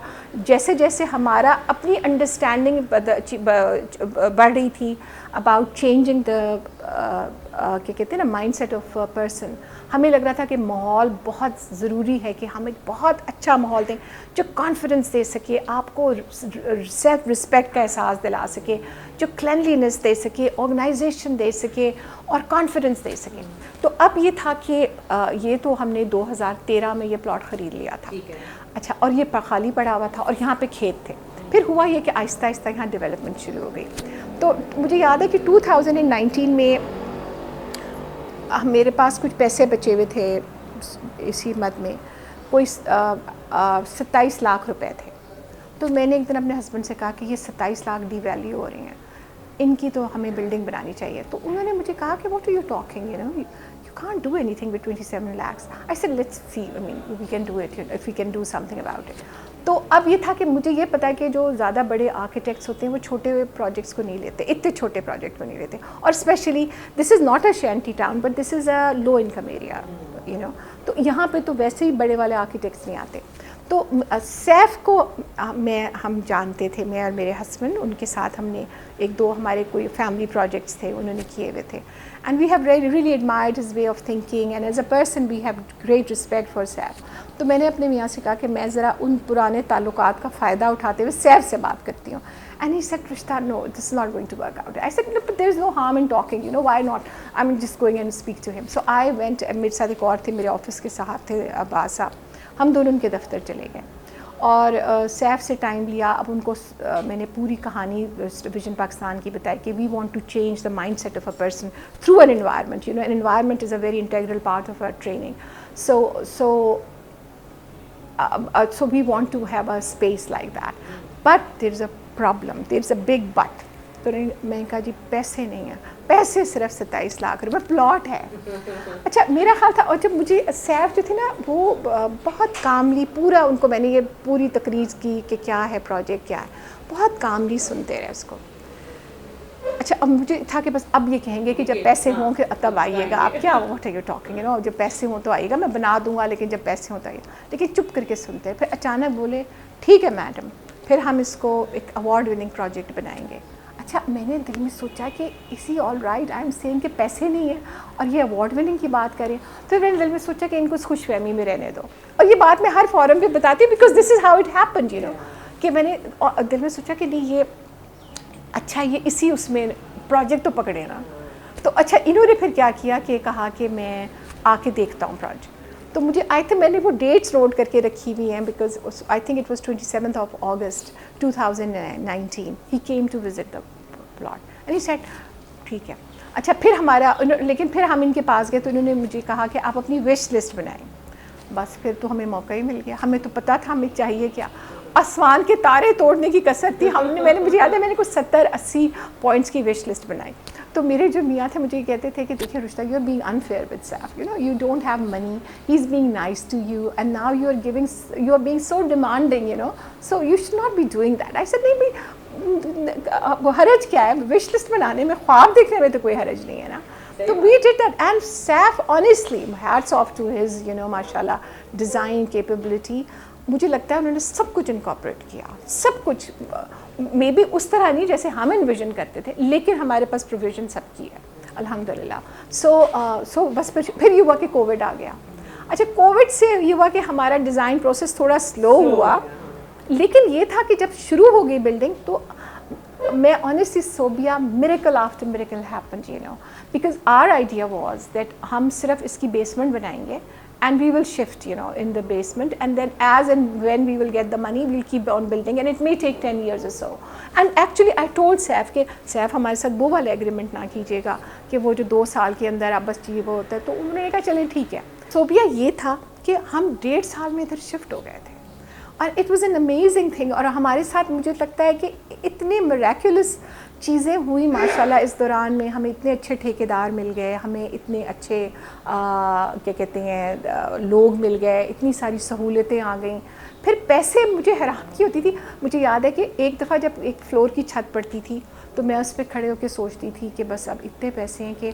جیسے جیسے ہمارا اپنی انڈرسٹینڈنگ بڑھ رہی تھی اباؤٹ چینجنگ کیا کہتے ہیں نا مائنڈ سیٹ آف پرسن. ہمیں لگ رہا تھا کہ ماحول بہت ضروری ہے, کہ ہم ایک بہت اچھا ماحول دیں جو کانفیڈنس دے سکے, آپ کو سیلف رسپیکٹ کا احساس دلا سکے, جو کلینلینس دے سکے, آرگنائزیشن دے سکے, اور کانفیڈنس دے سکے. تو اب یہ تھا کہ یہ تو ہم نے 2013 میں یہ پلاٹ خرید لیا تھا. اچھا, اور یہ خالی پڑا ہوا تھا اور یہاں پہ کھیت تھے. پھر ہوا یہ کہ آہستہ آہستہ یہاں ڈیولپمنٹ شروع ہو گئی. تو مجھے یاد ہے کہ 2019 میں میرے پاس کچھ پیسے بچے ہوئے تھے اسی مد میں, کوئی 27 لاکھ روپے تھے. تو میں نے ایک دن اپنے ہسبینڈ سے کہا کہ یہ 27 لاکھ ڈی ویلیو ہو رہی ہیں, ان کی تو ہمیں بلڈنگ بنانی چاہیے. تو انہوں نے مجھے کہا کہ what are you talking, you know you can't do anything with 27 lakhs. I said let's see, I mean we can do it if we can do something about it. تو اب یہ تھا کہ مجھے یہ پتا ہے کہ جو زیادہ بڑے آرکیٹیکٹس ہوتے ہیں وہ چھوٹے ہوئے پروجیکٹس کو نہیں لیتے, اتنے چھوٹے پروجیکٹ کو نہیں لیتے, اور especially this is not a shanty town but this is a low income area, you know. تو یہاں پہ تو ویسے ہی بڑے والے آرکیٹیکٹس نہیں آتے. تو سیف کو ہم جانتے تھے, میں اور میرے ہسبینڈ, ان کے ساتھ ہم نے 1-2 ہمارے کوئی فیملی پروجیکٹس تھے انہوں نے کیے ہوئے تھے, and we have really admired his way of thinking, and as a person we have great respect for Saif. تو میں نے اپنے میاں سے کہا کہ میں ذرا ان پرانے تعلقات کا فائدہ اٹھاتے ہوئے سیف سے بات کرتی ہوں. And he said, Rishta, no, this is not going to work out. I said, no, but there is no harm in talking, you know, why not? I'm just going and speak to him. So I went, میرے ساتھ ایک اور تھے, میرے office کے صاحب تھے عباس صاحب, ہم دونوں ان کے دفتر چلے گئے, اور سیف سے ٹائم لیا. اب ان کو میں نے پوری کہانی ویژن پاکستان کی بتائی کہ we want to change the mindset of a person through an environment. You know an environment is a very integral part of our training. So we want to have a space like that, but there's a problem, there's a big but. تو میں نے کہا جی پیسے نہیں ہیں. پیسے صرف 27 لاکھ روپے پلاٹ ہے. اچھا میرا خیال تھا, اور جب مجھے سیف جو تھے نا وہ بہت کاملی پورا ان کو میں نے یہ پوری تقریر کی کہ کیا ہے پروجیکٹ کیا ہے, بہت کاملی سنتے رہے اس کو. اچھا اب مجھے تھا کہ بس اب یہ کہیں گے کہ جب پیسے ہوں کہ تب آئیے گا. آپ کیا what are you talking, you know, جب پیسے ہوں تو آئیے گا, میں بنا دوں گا, لیکن جب پیسے ہوں تو آئیے گا. لیکن چپ کر کے سنتے. پھر اچانک بولے ٹھیک ہے میڈم, پھر ہم اس کو ایک ایوارڈ وننگ پروجیکٹ بنائیں گے. اچھا میں نے دل میں سوچا کہ اسی all right I am seeing کہ پیسے نہیں ہیں اور یہ ایوارڈ وننگ کی بات کریں. تو میں نے دل میں سوچا کہ ان کو خوش فہمی میں رہنے دو. اور یہ بات میں ہر فورم پہ بتاتی ہوں because this is how it happened, you know, کہ میں نے دل میں سوچا کہ نہیں یہ اچھا یہ اسی اس میں پروجیکٹ تو پکڑے نا. تو اچھا انہوں نے پھر کیا کیا کہ کہا کہ میں آ کے دیکھتا ہوں پروجیکٹ. تو مجھے آئی تھنک میں نے وہ ڈیٹس نوٹ کر کے رکھی ہوئی ہیں because I think it was 27th of August 2019 he came to visit the plot and he said ٹھیک ہے. اچھا پھر ہمارا لیکن پھر ہم ان کے پاس گئے تو انہوں نے مجھے کہا کہ آپ اپنی وش لسٹ بنائیں. بس پھر تو ہمیں موقع ہی مل گیا. ہمیں تو پتہ تھا ہمیں چاہیے کیا, آسمان کے تارے توڑنے کی کثرت تھی. مجھے یاد ہے میں نے کچھ 70-80 پوائنٹس کی وش لسٹ بنائی. تو میرے جو میاں تھے مجھے یہ کہتے تھے کہ دیکھیے رشتہ you are being unfair with Saif, you know, you don't have money, he is being nice to you and now you are being so demanding, you know, so you should not be doing that. I said نہیں بھی حرج کیا ہے, وش list بنانے میں, خواب دیکھنے میں تو کوئی حرج نہیں ہے نا. تو we did that and Saif honestly hats off to his, you know, mashallah design capability. مجھے لگتا ہے انہوں نے سب کچھ انکارپوریٹ کیا, سب کچھ, مے بی اس طرح نہیں جیسے ہم انویژن کرتے تھے, لیکن ہمارے پاس پروویژن سب کی ہے الحمدللہ. سو بس پھر یہ ہوا کہ کووڈ آ گیا. اچھا کووڈ سے یہ ہوا کہ ہمارا ڈیزائن پروسیس تھوڑا سلو ہوا, لیکن یہ تھا کہ جب شروع ہو گئی بلڈنگ تو میں honestly Sobia miracle after miracle happened, you know, because our idea was that ہم صرف اس کی بیسمنٹ بنائیں گے and we will shift, you know, in the basement, and then as and when we will get the money we'll keep on building and it may take 10 years or so. And actually I told Saif کہ Saif ہمارے ساتھ وہ والے agreement نہ کیجیے گا کہ وہ جو 2 سال کے اندر اب بس چاہیے وہ ہوتا ہے. تو انہوں نے کہا چلیں ٹھیک ہے. Sobia یہ تھا کہ ہم 1.5 سال میں ادھر شفٹ ہو گئے تھے اور it was an amazing thing. اور ہمارے ساتھ مجھے لگتا ہے کہ اتنے میریکولس چیزیں ہوئی ماشاءاللہ اس دوران میں. ہمیں اتنے اچھے ٹھیکیدار مل گئے, ہمیں اتنے اچھے کیا کہتے ہیں لوگ مل گئے, اتنی ساری سہولتیں آ گئیں. پھر پیسے مجھے حیران کی ہوتی تھی. مجھے یاد ہے کہ ایک دفعہ جب ایک فلور کی چھت پڑتی تھی تو میں اس پہ کھڑے ہو کے سوچتی تھی کہ بس اب اتنے پیسے ہیں کہ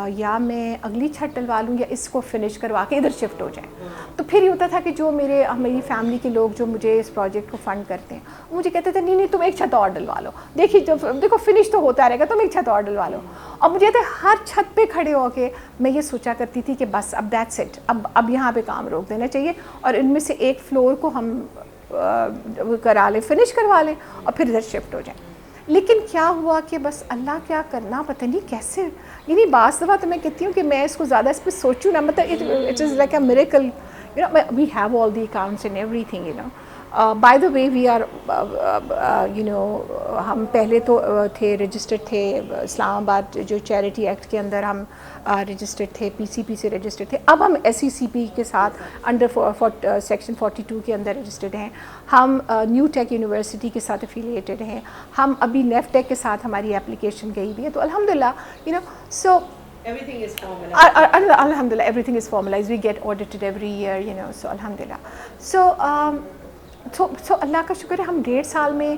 یا میں اگلی چھت ڈلوا لوں یا اس کو فنش کروا کے ادھر شفٹ ہو جائیں. تو پھر یہ ہوتا تھا کہ جو میری فیملی کے لوگ جو مجھے اس پروجیکٹ کو فنڈ کرتے ہیں مجھے کہتے تھے نہیں تم ایک چھت اور ڈلوا لو, دیکھو فنش تو ہوتا رہے گا, تم ایک چھت اور ڈلوا لو. اور مجھے تو ہر چھت پہ کھڑے ہو کے میں یہ سوچا کرتی تھی کہ بس اب دیٹس اٹ, اب یہاں پہ کام روک دینا چاہیے اور ان میں سے ایک فلور کو ہم کرا لیں, فنش کروا لیں اور پھر ادھر شفٹ ہو جائیں. لیکن کیا ہوا کہ بس اللہ کیا کرنا پتہ نہیں کیسے, یعنی بعض دفعہ تو میں کہتی ہوں کہ میں اس کو زیادہ اس پہ سوچوں نا, مطلب it is like a miracle, you know, we have all the accounts and everything, you know. By the way we are you know, ہم پہلے تو تھے رجسٹرڈ تھے اسلام آباد جو چیریٹی ایکٹ کے اندر ہم رجسٹرڈ تھے, PCP سے رجسٹرڈ تھے. اب ہم SECP کے ساتھ انڈر سیکشن 42 کے اندر رجسٹرڈ ہیں. ہم نیو ٹیک یونیورسٹی کے ساتھ افیلیٹڈ ہیں. ہم ابھی نیف ٹیک کے ساتھ ہماری اپلیکیشن گئی ہوئی ہے. تو الحمدللہ, you know, so everything is formalized. Alhamdulillah, everything is formalized. We get audited every year, you know, so alhamdulillah. So اللہ کا شکر ہے ہم 1.5 سال میں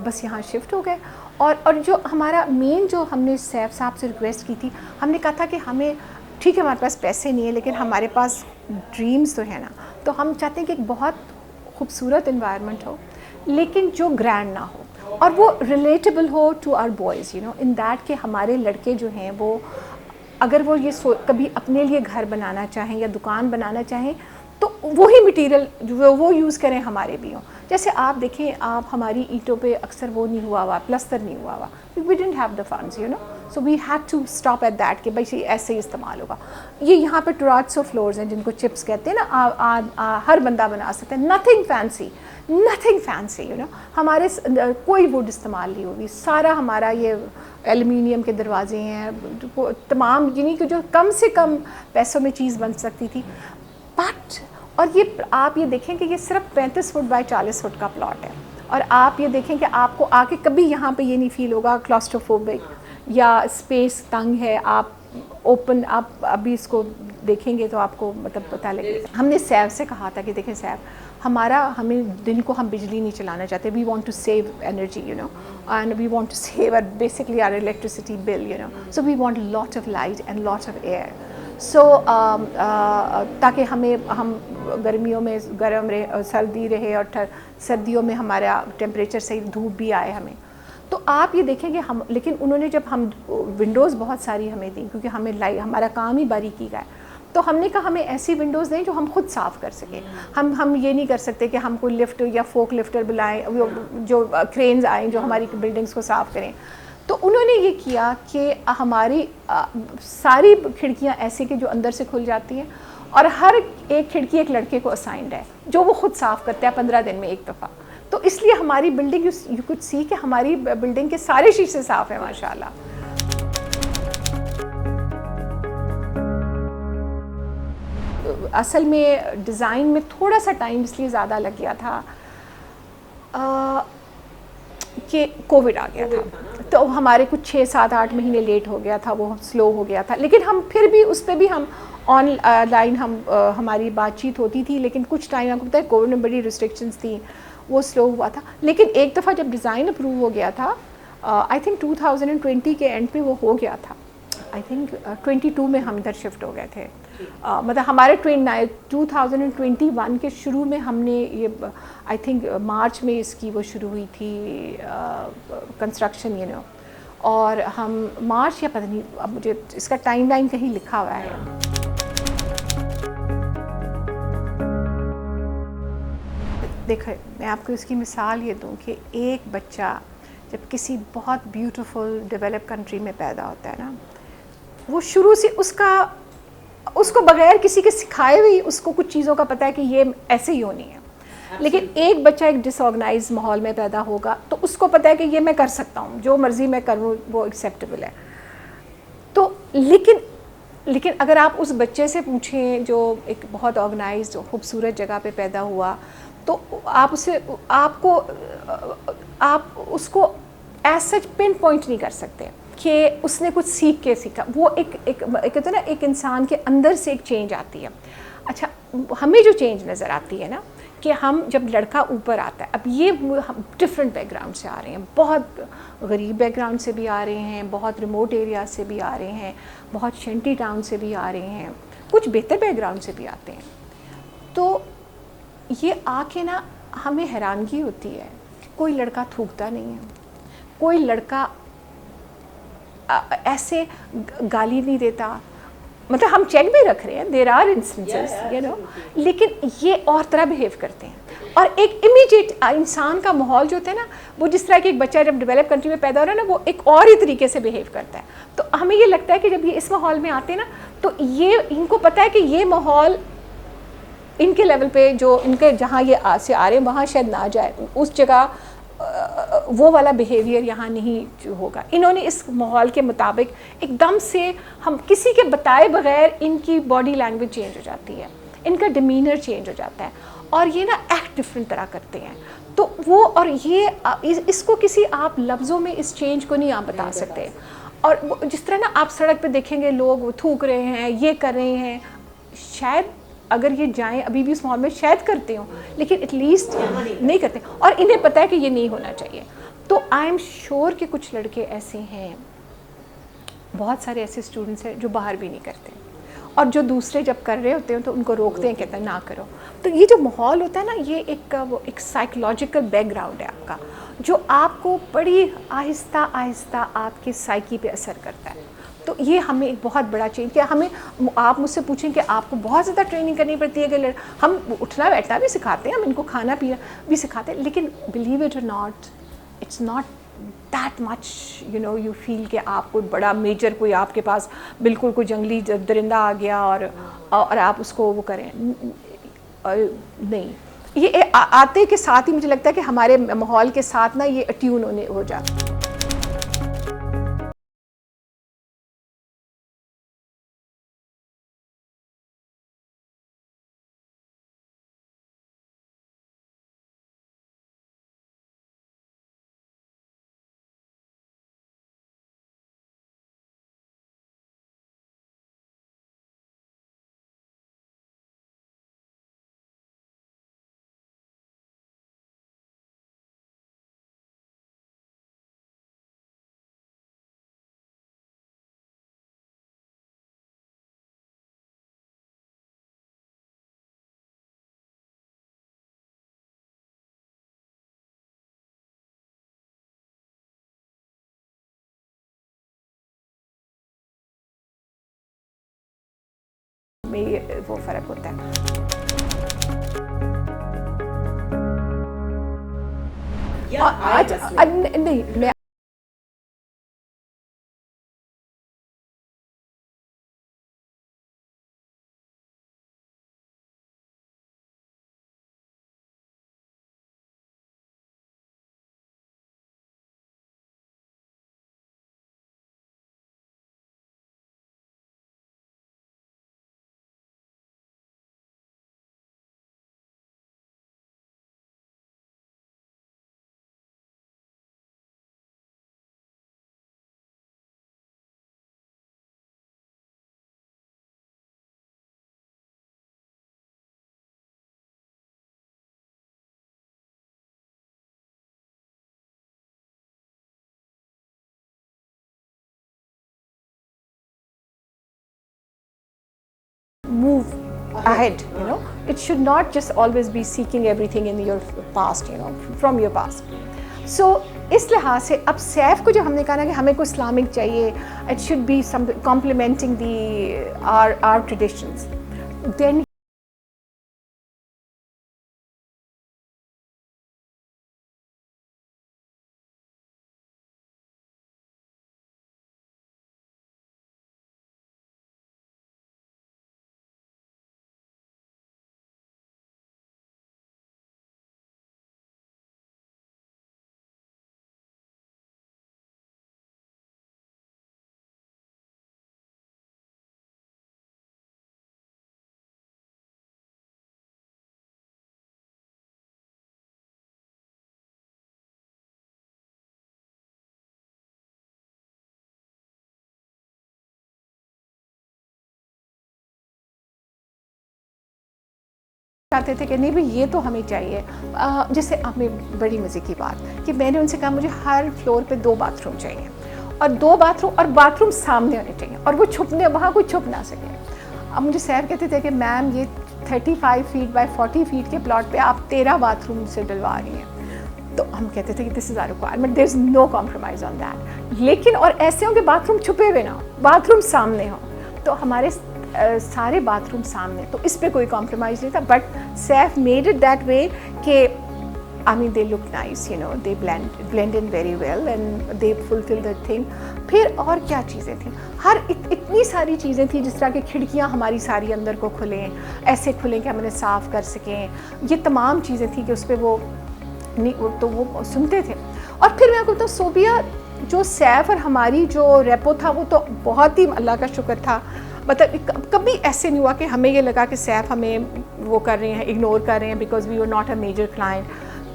بس یہاں شفٹ ہو گئے. اور جو ہمارا مین جو ہم نے سیف صاحب سے ریکویسٹ کی تھی, ہم نے کہا تھا کہ ہمیں ٹھیک ہے ہمارے پاس پیسے نہیں ہیں لیکن ہمارے پاس ڈریمز تو ہیں نا, تو ہم چاہتے ہیں کہ ایک بہت خوبصورت انوائرمنٹ ہو لیکن جو گرینڈ نہ ہو اور وہ ریلیٹیبل ہو to our boys, you know, in that کہ ہمارے لڑکے جو ہیں وہ اگر وہ یہ کبھی اپنے لیے گھر بنانا چاہیں یا دکان بنانا چاہیں تو وہی مٹیریل جو وہ یوز کریں ہمارے بھی ہوں. جیسے آپ دیکھیں آپ ہماری اینٹوں پہ اکثر وہ نہیں ہوا ہوا, پلستر نہیں ہوا ہوا, we didn't have the funds you know, so we had to stop at that کہ بھائی ایسے ہی استعمال ہوگا. یہ یہاں پہ ٹوراٹسو فلورز ہیں جن کو چپس کہتے ہیں نا, ہر بندہ بنا سکتا ہے, نتھنگ فینسی یو نو. ہمارے کوئی ووڈ استعمال نہیں ہوگی, سارا ہمارا یہ ایلومینیم کے دروازے ہیں تمام, یعنی کہ جو کم سے کم پیسوں میں چیز بن سکتی تھی. بٹ اور یہ آپ یہ دیکھیں کہ یہ صرف 35 فٹ بائی 40 فٹ کا پلاٹ ہے, اور آپ یہ دیکھیں کہ آپ کو آ کے کبھی یہاں پہ یہ نہیں فیل ہوگا کلاسٹروفوبک یا اسپیس تنگ ہے. آپ اوپن, آپ ابھی اس کو دیکھیں گے تو آپ کو مطلب پتہ لگے. ہم نے سیب سے کہا تھا کہ دیکھیں سیب ہمیں دن کو ہم بجلی نہیں چلانا چاہتے, we want to save energy you know, and we want to save basically our electricity bill you know, so we want lot of light and lot of air. So تاکہ ہم گرمیوں میں گرم رہے, سردی رہے, اور سردیوں میں ہمارا ٹیمپریچر صحیح, دھوپ بھی آئے ہمیں. تو آپ یہ دیکھیں گے لیکن انہوں نے جب ہم ونڈوز بہت ساری ہمیں دیں کیونکہ ہمیں ہمارا کام ہی باریکی کا ہے, تو ہم نے کہا ہمیں ایسی ونڈوز دیں جو ہم خود صاف کر سکیں. ہم یہ نہیں کر سکتے کہ ہم کوئی لفٹ یا فوک لفٹر بلائیں جو کرینز آئیں جو ہماری بلڈنگس کو صاف کریں. تو انہوں نے یہ کیا کہ ہماری ساری کھڑکیاں ایسی کہ جو اندر سے کھل جاتی ہیں, اور ہر ایک کھڑکی ایک لڑکے کو اسائنڈ ہے جو وہ خود صاف کرتا ہے 15 دن میں ایک دفعہ. تو اس لیے ہماری بلڈنگ یو کڈ سی کہ ہماری بلڈنگ کے سارے شیشے صاف ہیں ماشاء اللہ. اصل میں ڈیزائن میں تھوڑا سا ٹائم اس لیے زیادہ لگ گیا تھا کہ کووڈ آ گیا تھا, تو ہمارے کچھ 6-7-8 مہینے لیٹ ہو گیا تھا, وہ سلو ہو گیا تھا. لیکن ہم پھر بھی اس پہ بھی ہم آن لائن ہماری بات چیت ہوتی تھی, لیکن کچھ ٹائم آپ کو پتہ ہے کووڈ میں بڑی ریسٹرکشنز تھیں, وہ سلو ہوا تھا. لیکن ایک دفعہ جب ڈیزائن اپروو ہو گیا تھا, آئی تھنک 2020 کے اینڈ پہ وہ ہو گیا تھا, آئی تھنک 22 میں ہم ادھر شفٹ ہو گئے تھے. مطلب ہمارے 2021 کے شروع میں ہم نے یہ آئی تھنک مارچ میں اس کی وہ شروع ہوئی تھی کنسٹرکشن یو نو, اور ہم مارچ یا پتہ نہیں, اب مجھے اس کا ٹائم لائن کہیں لکھا ہوا ہے. دیکھیں میں آپ کو اس کی مثال یہ دوں کہ ایک بچہ جب کسی بہت بیوٹیفل ڈیولپ کنٹری میں پیدا ہوتا ہے نا, وہ شروع سے اس کو بغیر کسی کے سکھائے ہوئی اس کو کچھ چیزوں کا پتہ ہے کہ یہ ایسے ہی ہونی ہے. لیکن ایک بچہ ایک ڈس آرگنائز ماحول میں پیدا ہوگا تو اس کو پتہ ہے کہ یہ میں کر سکتا ہوں, جو مرضی میں کروں وہ ایکسیپٹیبل ہے. تو لیکن اگر آپ اس بچے سے پوچھیں جو ایک بہت آرگنائزڈ خوبصورت جگہ پہ پیدا ہوا, تو آپ اس کو ایز سچ پن پوائنٹ نہیں کر سکتے کہ اس نے کچھ سیکھ کے سیکھا. وہ کہتے ہیں نا ایک انسان کے اندر سے ایک چینج آتی ہے. اچھا ہمیں جو چینج نظر آتی ہے نا کہ ہم جب لڑکا اوپر آتا ہے, اب یہ ڈفرینٹ بیک گراؤنڈ سے آ رہے ہیں, بہت غریب بیک گراؤنڈ سے بھی آ رہے ہیں, بہت ریموٹ ایریا سے بھی آ رہے ہیں, بہت شینٹی ٹاؤن سے بھی آ رہے ہیں, کچھ بہتر بیک گراؤنڈ سے بھی آتے ہیں. تو یہ آ کے نا ہمیں حیرانگی ہوتی ہے, کوئی لڑکا تھوکتا نہیں ہے, کوئی لڑکا ایسے گالی نہیں دیتا. مطلب ہم چیک بھی رکھ رہے ہیں, there are instances you know, لیکن یہ اور طرح بیہیو کرتے ہیں. اور ایک امیڈیٹ انسان کا ماحول جو ہوتا ہے نا, وہ جس طرح کہ ایک بچہ جب ڈیولپ کنٹری میں پیدا ہو رہا ہے نا, وہ ایک اور ہی طریقے سے بیہیو کرتا ہے. تو ہمیں یہ لگتا ہے کہ جب یہ اس ماحول میں آتے ہیں نا, تو یہ ان کو پتہ ہے کہ یہ ماحول ان کے لیول پہ جو ان کے جہاں یہ سے آ رہے ہیں وہاں شاید نہ جائے, اس جگہ وہ والا بیہیویئر یہاں نہیں ہوگا. انہوں نے اس ماحول کے مطابق ایک دم سے, ہم کسی کے بتائے بغیر ان کی باڈی لینگویج چینج ہو جاتی ہے, ان کا ڈیمینر چینج ہو جاتا ہے, اور یہ نا ایکٹ ڈفرینٹ طرح کرتے ہیں. تو وہ اور یہ اس کو کسی آپ لفظوں میں اس چینج کو نہیں آپ بتا سکتے. اور جس طرح نا آپ سڑک پہ دیکھیں گے لوگ تھوک رہے ہیں, یہ کر رہے ہیں, شاید اگر یہ جائیں ابھی بھی اس ماحول میں شاید کرتے ہوں, لیکن ایٹ لیسٹ نہیں کرتے, اور انہیں پتہ ہے کہ یہ نہیں ہونا چاہیے. تو آئی ایم شیور کہ کچھ لڑکے ایسے ہیں, بہت سارے ایسے اسٹوڈنٹس ہیں جو باہر بھی نہیں کرتے, اور جو دوسرے جب کر رہے ہوتے ہیں تو ان کو روکتے ہیں, کہتے ہیں نہ کرو. تو یہ جو ماحول ہوتا ہے نا, یہ ایک سائیکولوجیکل بیک گراؤنڈ ہے آپ کا, جو آپ کو بڑی آہستہ آہستہ آپ کے سائیکی پہ اثر کرتا ہے. تو یہ ہمیں ایک بہت بڑا چینج کیا. ہمیں آپ مجھ سے پوچھیں کہ آپ کو بہت زیادہ ٹریننگ کرنی پڑتی ہے کہ ہم اٹھنا بیٹھنا بھی سکھاتے ہیں, ہم ان کو کھانا پینا بھی سکھاتے ہیں, لیکن believe it or not, it's not that much you feel کہ آپ کوئی بڑا میجر کوئی آپ کے پاس بالکل کوئی جنگلی درندہ آ گیا اور آپ اس کو وہ کریں. نہیں, یہ آتے کے ساتھ ہی مجھے لگتا ہے کہ ہمارے ماحول کے ساتھ نا یہ اٹیون ہو جاتا. میں وہ فرق ہوتا ہے. نہیں, میں move ahead, it should not just always be seeking everything in your past, from your past. So اس لحاظ سے اب سیف کو جو ہم نے کہا نا کہ ہمیں کوئی اسلامک چاہیے, it should be some complementing our traditions, then چاہتے تھے کہ نہیں بھائی یہ تو ہمیں چاہیے. جیسے ہمیں بڑی مزے کی بات کہ میں نے ان سے کہا مجھے ہر فلور پہ 2 باتھ روم چاہیے, اور 2 باتھ روم سامنے ہونے چاہیے, اور وہ چھپنے وہاں کوئی چھپ نہ سکے. اب مجھے سیف کہتے تھے کہ میم یہ 35 فیٹ بائی 40 فیٹ کے پلاٹ پہ آپ 13 باتھ روم سے ڈلوا رہی ہیں. تو ہم کہتے تھے کہ this is our requirement, there is no compromise on that. لیکن اور ایسے ہوں کہ باتھ روم چھپے ہوئے نہ ہوں, باتھ روم سامنے ہوں. تو ہمارے سارے باتھ روم سامنے, تو اس پہ کوئی کمپرومائز نہیں تھا. But Saif made it that way کہ I mean they look nice, they blend in very well and they fulfill the thing. پھر اور کیا چیزیں تھیں, اتنی ساری چیزیں تھیں, جس طرح کہ کھڑکیاں ہماری ساری اندر کو کھلیں, ایسے کھلیں کہ ہم انہیں صاف کر سکیں. یہ تمام چیزیں تھیں کہ اس پہ وہ تو وہ سنتے تھے. اور پھر میں آپ کو بتاؤں صوبیہ جو سیف اور ہماری جو ریپو تھا وہ تو بہت ہی اللہ کا شکر تھا. مطلب کبھی ایسے نہیں ہوا کہ ہمیں یہ لگا کہ سیف ہمیں وہ کر رہے ہیں, اگنور کر رہے ہیں because we are not a major client.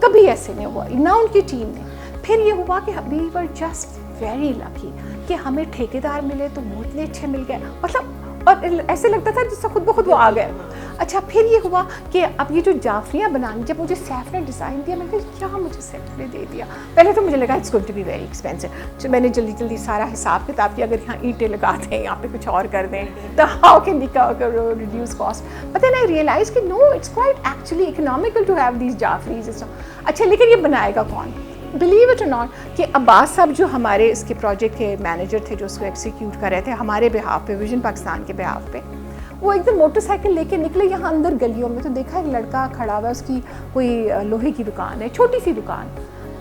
کبھی ایسے نہیں ہوا, نہ ان کی ٹیم نے. پھر یہ ہوا کہ وی ور جسٹ ویری لکی کہ ہمیں ٹھیکیدار ملے تو وہ اتنے اچھے مل گئے, مطلب اور ایسے لگتا تھا جس سے خود بخود وہ آ گئے. اچھا پھر یہ ہوا کہ اب یہ جو جعفریاں بنانی, جب مجھے سیف نے ڈیزائن دیا, میں نے کہا کیا مجھے سیف نے دے دیا. پہلے تو مجھے لگا it's going to be very expensive. تو میں نے جلدی سارا حساب کتاب کیا, اگر یہاں اینٹیں لگا دیں, یہاں پہ کچھ اور کر دیں تو how can we reduce cost. But then I realize کہ no, it's quite actually economical to have these جعفریز. اچھا لیکن یہ بنائے گا کون؟ بلیو اٹ اور ناٹ کہ عباس صاحب جو ہمارے اس کے پروجیکٹ کے مینیجر تھے جو اس کو ایکسیکیوٹ کر رہے تھے ہمارے بہاف پہ، ویژن پاکستان کے بہاف پہ، وہ ایک دم موٹر سائیکل لے کے نکلے یہاں اندر گلیوں میں، تو دیکھا ایک لڑکا کھڑا ہوا ہے، اس کی کوئی لوہے کی دکان ہے، چھوٹی سی دکان.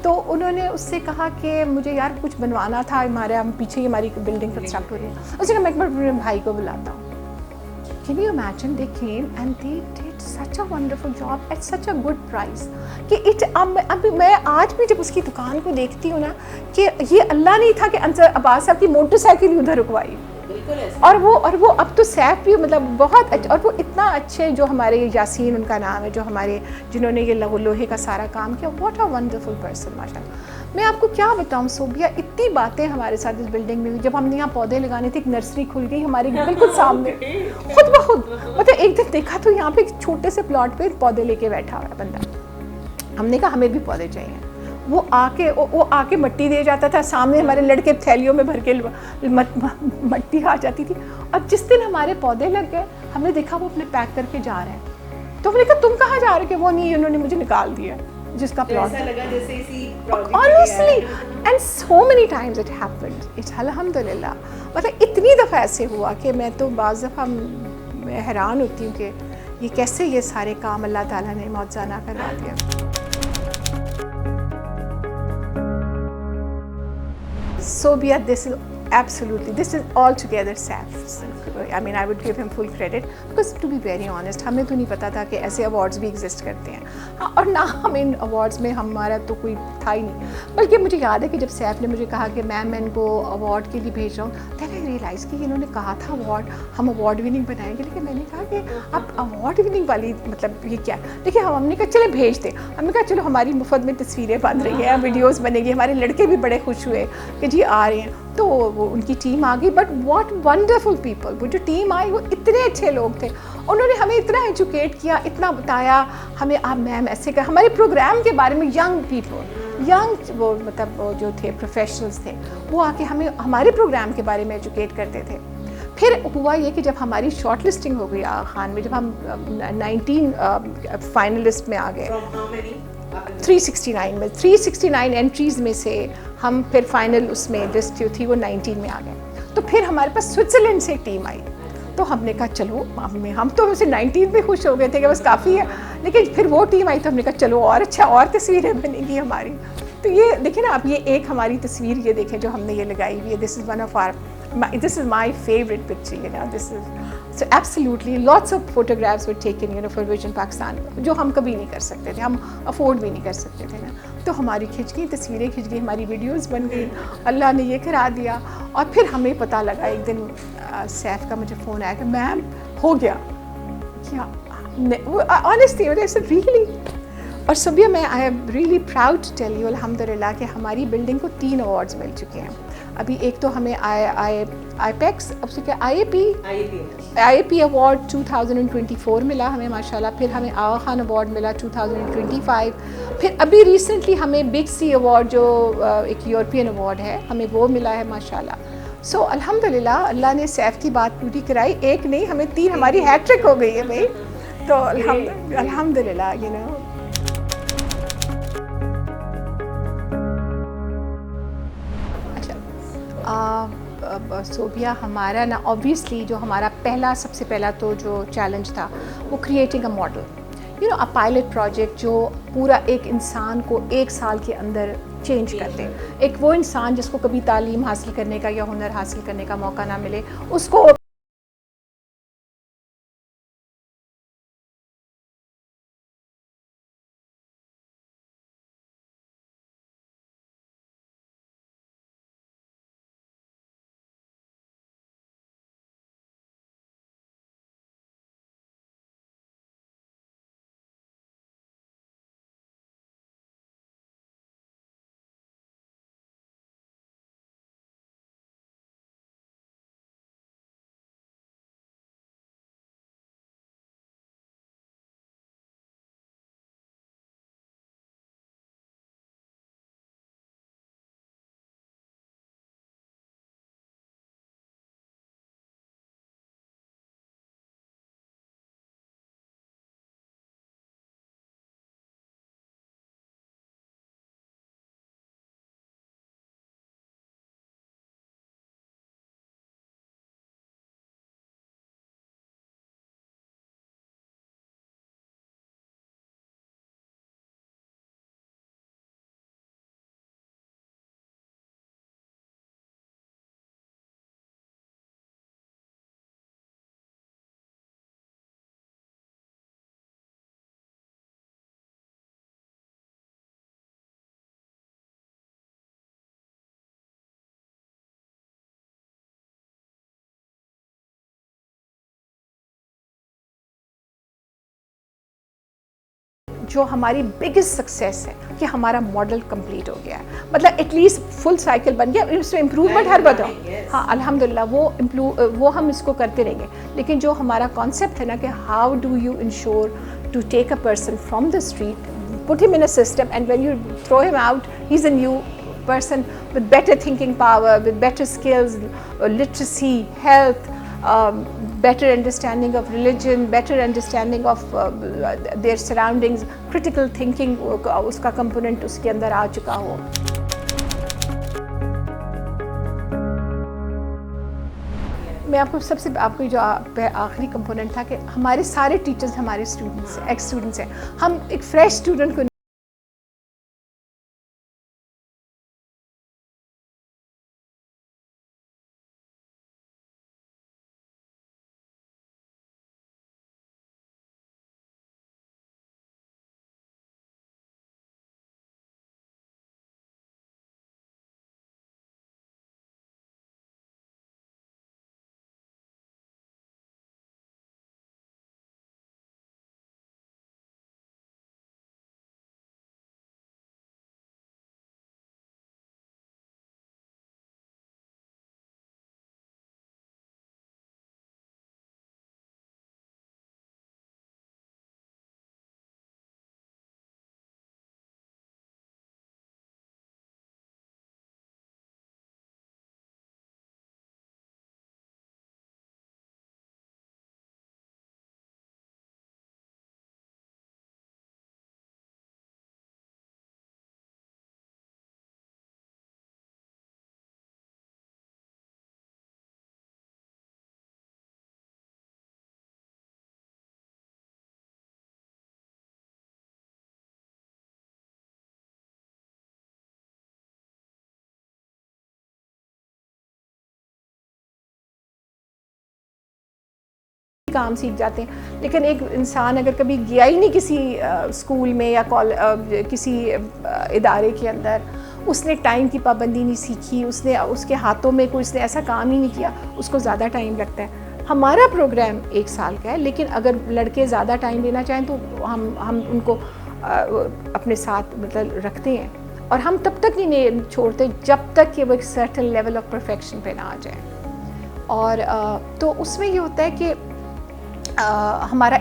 تو انہوں نے اس سے کہا کہ مجھے یار کچھ بنوانا تھا، ہمارے پیچھے ہی ہماری بلڈنگ کنسٹرکٹ ہو رہی ہے. اس نے کہا میں ایک بار اپنے بھائی کو بلاتا ہوں. Can you imagine they came and they did such a wonderful job at such a good price کہ اب میں آج بھی جب اس کی دکان کو دیکھتی ہوں نا کہ یہ اللہ نہیں تھا کہ انصر عباس صاحب کی موٹر سائیکل ہی ادھر رکوائی. اور وہ اب تو سیف بھی مطلب بہت اچھا، اور وہ اتنا اچھے جو ہمارے یاسین ان کا نام ہے، جو ہمارے جنہوں نے یہ لوہے کا سارا کام کیا، واٹ اے ونڈرفل پرسن ماشاء اللہ. میں آپ کو کیا بتاؤں صوبیہ، اتنی باتیں ہمارے ساتھ اس بلڈنگ میں ہوئی. جب ہم نے یہاں پودے لگانے تھے، ایک نرسری کھل گئی ہمارے بالکل سامنے خود بخود. مطلب ایک دن دیکھا تو یہاں پہ ایک چھوٹے سے پلاٹ پہ پودے لے کے بیٹھا ہوا ہے بندہ. ہم نے کہا ہمیں بھی پودے چاہیے. وہ آ کے مٹی دے جاتا تھا سامنے، ہمارے لڑکے تھیلیوں میں بھر کے مٹی آ جاتی تھی. اور جس دن ہمارے پودے لگ گئے ہم نے دیکھا وہ اپنے پیک کر کے جا رہے ہیں. تو ہم نے کہا تم کہاں جا رہے کہ وہ نہیں، انہوں نے مجھے نکال دیا جس کا پلاٹ تھا. Honestly, and so many times it happened. It's alhamdulillah. مطلب اتنی دفعہ ایسے ہوا کہ میں تو بعض دفعہ میں حیران ہوتی ہوں کہ یہ کیسے یہ سارے کام اللہ تعالیٰ نے معجزانہ کروا دیا. Sobia, this is altogether Saif's. I mean, I would give him full credit because to be very honest, ہمیں تو نہیں پتا تھا کہ ایسے ایوارڈز بھی ایگزسٹ کرتے ہیں. اور نہ ہم ان ایوارڈز میں ہمارا تو کوئی تھا ہی نہیں. بلکہ مجھے یاد ہے کہ جب سیف نے مجھے کہا کہ میم میں ان کو ایوارڈ کے لیے بھیج رہا ہوں، دین آئی ریئلائز کہ انہوں نے کہا تھا ایوارڈ ہم ایوارڈ وننگ بنائیں گے. لیکن میں نے کہا کہ اب ایوارڈ وننگ والی مطلب یہ کیا. دیکھیے ہم نے کہا چلے بھیج دیں. ہم نے کہا چلو ہماری مفت میں تصویریں بن رہی ہیں، ویڈیوز بنے گی. ہمارے لڑکے بھی بڑے خوش ہوئے کہ جی آ رہے ہیں. تو وہ ان کی ٹیم آ گئی. بٹ واٹ ونڈرفل پیپل، وہ جو ٹیم آئی وہ اتنے اچھے لوگ تھے. انہوں نے ہمیں اتنا ایجوکیٹ کیا، اتنا بتایا ہمیں. آپ میم ایسے کہ ہمارے پروگرام کے بارے میں ینگ پیپل، ینگ وہ مطلب وہ جو تھے پروفیشنلز تھے، وہ آ کے ہمیں ہمارے پروگرام کے بارے میں ایجوکیٹ کرتے تھے. پھر ہوا یہ کہ جب ہماری شارٹ لسٹنگ ہو گئی آغا خان میں، جب ہم 19 فائنلسٹ میں آ گئے 369 میں، 369 انٹریز میں سے ہم پھر فائنل اس میں لسٹ جو تھی وہ 19 میں آ گئے. تو پھر ہمارے پاس سوئٹزرلینڈ سے ایک ٹیم آئی. تو ہم نے کہا چلو ہم تو اسے 19 پہ خوش ہو گئے تھے کہ بس کافی ہے. لیکن پھر وہ ٹیم آئی تو ہم نے کہا چلو اور اچھا اور تصویریں بنے گی ہماری. تو یہ دیکھیں نا آپ، یہ ایک ہماری تصویر یہ دیکھیں جو ہم نے یہ لگائی ہوئی ہے. This is my favorite picture, you know. This is so absolutely lots of photographs were taken, you know, for Vision Pakistan, جو ہم کبھی نہیں کر سکتے تھے، ہم افورڈ بھی نہیں کر سکتے تھے نا. تو ہماری کھنچ گئی تصویریں، کھنچ گئی ہماری ویڈیوز بن گئی. اللہ نے یہ کرا دیا. اور پھر ہمیں پتہ لگا ایک دن سیف کا مجھے فون آیا کہ میم ہو گیا کیا. Honestly really. اور صبح میں I am really proud to tell you الحمدللہ کہ ہماری بلڈنگ کو 3 ایوارڈز مل چکے ہیں. ابھی ایک تو ہمیں آئی پیکس اب سے کیا آئی اے پی ایوارڈ 2024 ملا ہمیں ماشاءاللہ. پھر ہمیں آغا خان ایوارڈ ملا 2025. پھر ابھی ریسنٹلی ہمیں بگ سی ایوارڈ جو ایک یورپین ایوارڈ ہے ہمیں وہ ملا ہے ماشاءاللہ. سو الحمدللہ اللہ نے سیف کی بات پوری کرائی. ایک نہیں ہمیں 3، ہماری ہیٹرک ہو گئی ہے بھائی. تو الحمدللہ یو نو. صوبیہ ہمارا نا اوبویسلی جو ہمارا سب سے پہلا تو جو چیلنج تھا وہ creating a model, you know, a pilot project جو پورا ایک انسان کو 1 سال کے اندر چینج کر دے. ایک وہ انسان جس کو کبھی تعلیم حاصل کرنے کا یا ہنر حاصل کرنے کا موقع نہ ملے، اس کو جو ہماری بگیسٹ سکسیس ہے کہ ہمارا ماڈل کمپلیٹ ہو گیا ہے, مطلب ایٹ لیسٹ فل سائیکل بن گیا, اس میں امپروومنٹ ہر بات ہو. ہاں الحمدللہ وہ ہم اس کو کرتے رہیں گے. لیکن جو ہمارا کانسیپٹ ہے نا کہ how do you ensure to take a person from the street, put him in a system, and when you throw him out, he's a new person with better thinking power, with better skills, literacy, health, better understanding of religion, better understanding of their surroundings, critical thinking uska component uske andar aa chuka ho. میں آپ کو سب سے آپ کو جو آخری component تھا کہ ہمارے سارے ٹیچرز ہمارے اسٹوڈنٹس ایکس اسٹوڈنٹس ہیں. ہم ایک فریش اسٹوڈنٹ کو کام سیکھ جاتے ہیں. لیکن ایک انسان اگر کبھی گیا ہی نہیں کسی اسکول میں یا کسی ادارے کے اندر, اس نے ٹائم کی پابندی نہیں سیکھی, اس کے ہاتھوں میں کوئی اس نے ایسا کام ہی نہیں کیا, اس کو زیادہ ٹائم لگتا ہے. ہمارا پروگرام 1 سال کا ہے, لیکن اگر لڑکے زیادہ ٹائم لینا چاہیں تو ہم ان کو اپنے ساتھ مطلب رکھتے ہیں, اور ہم تب تک نہیں چھوڑتے جب تک کہ وہ ایک سرٹن لیول آف پرفیکشن پہ نہ آ جائے. اور تو اس میں یہ ہوتا ہے کہ ہمارا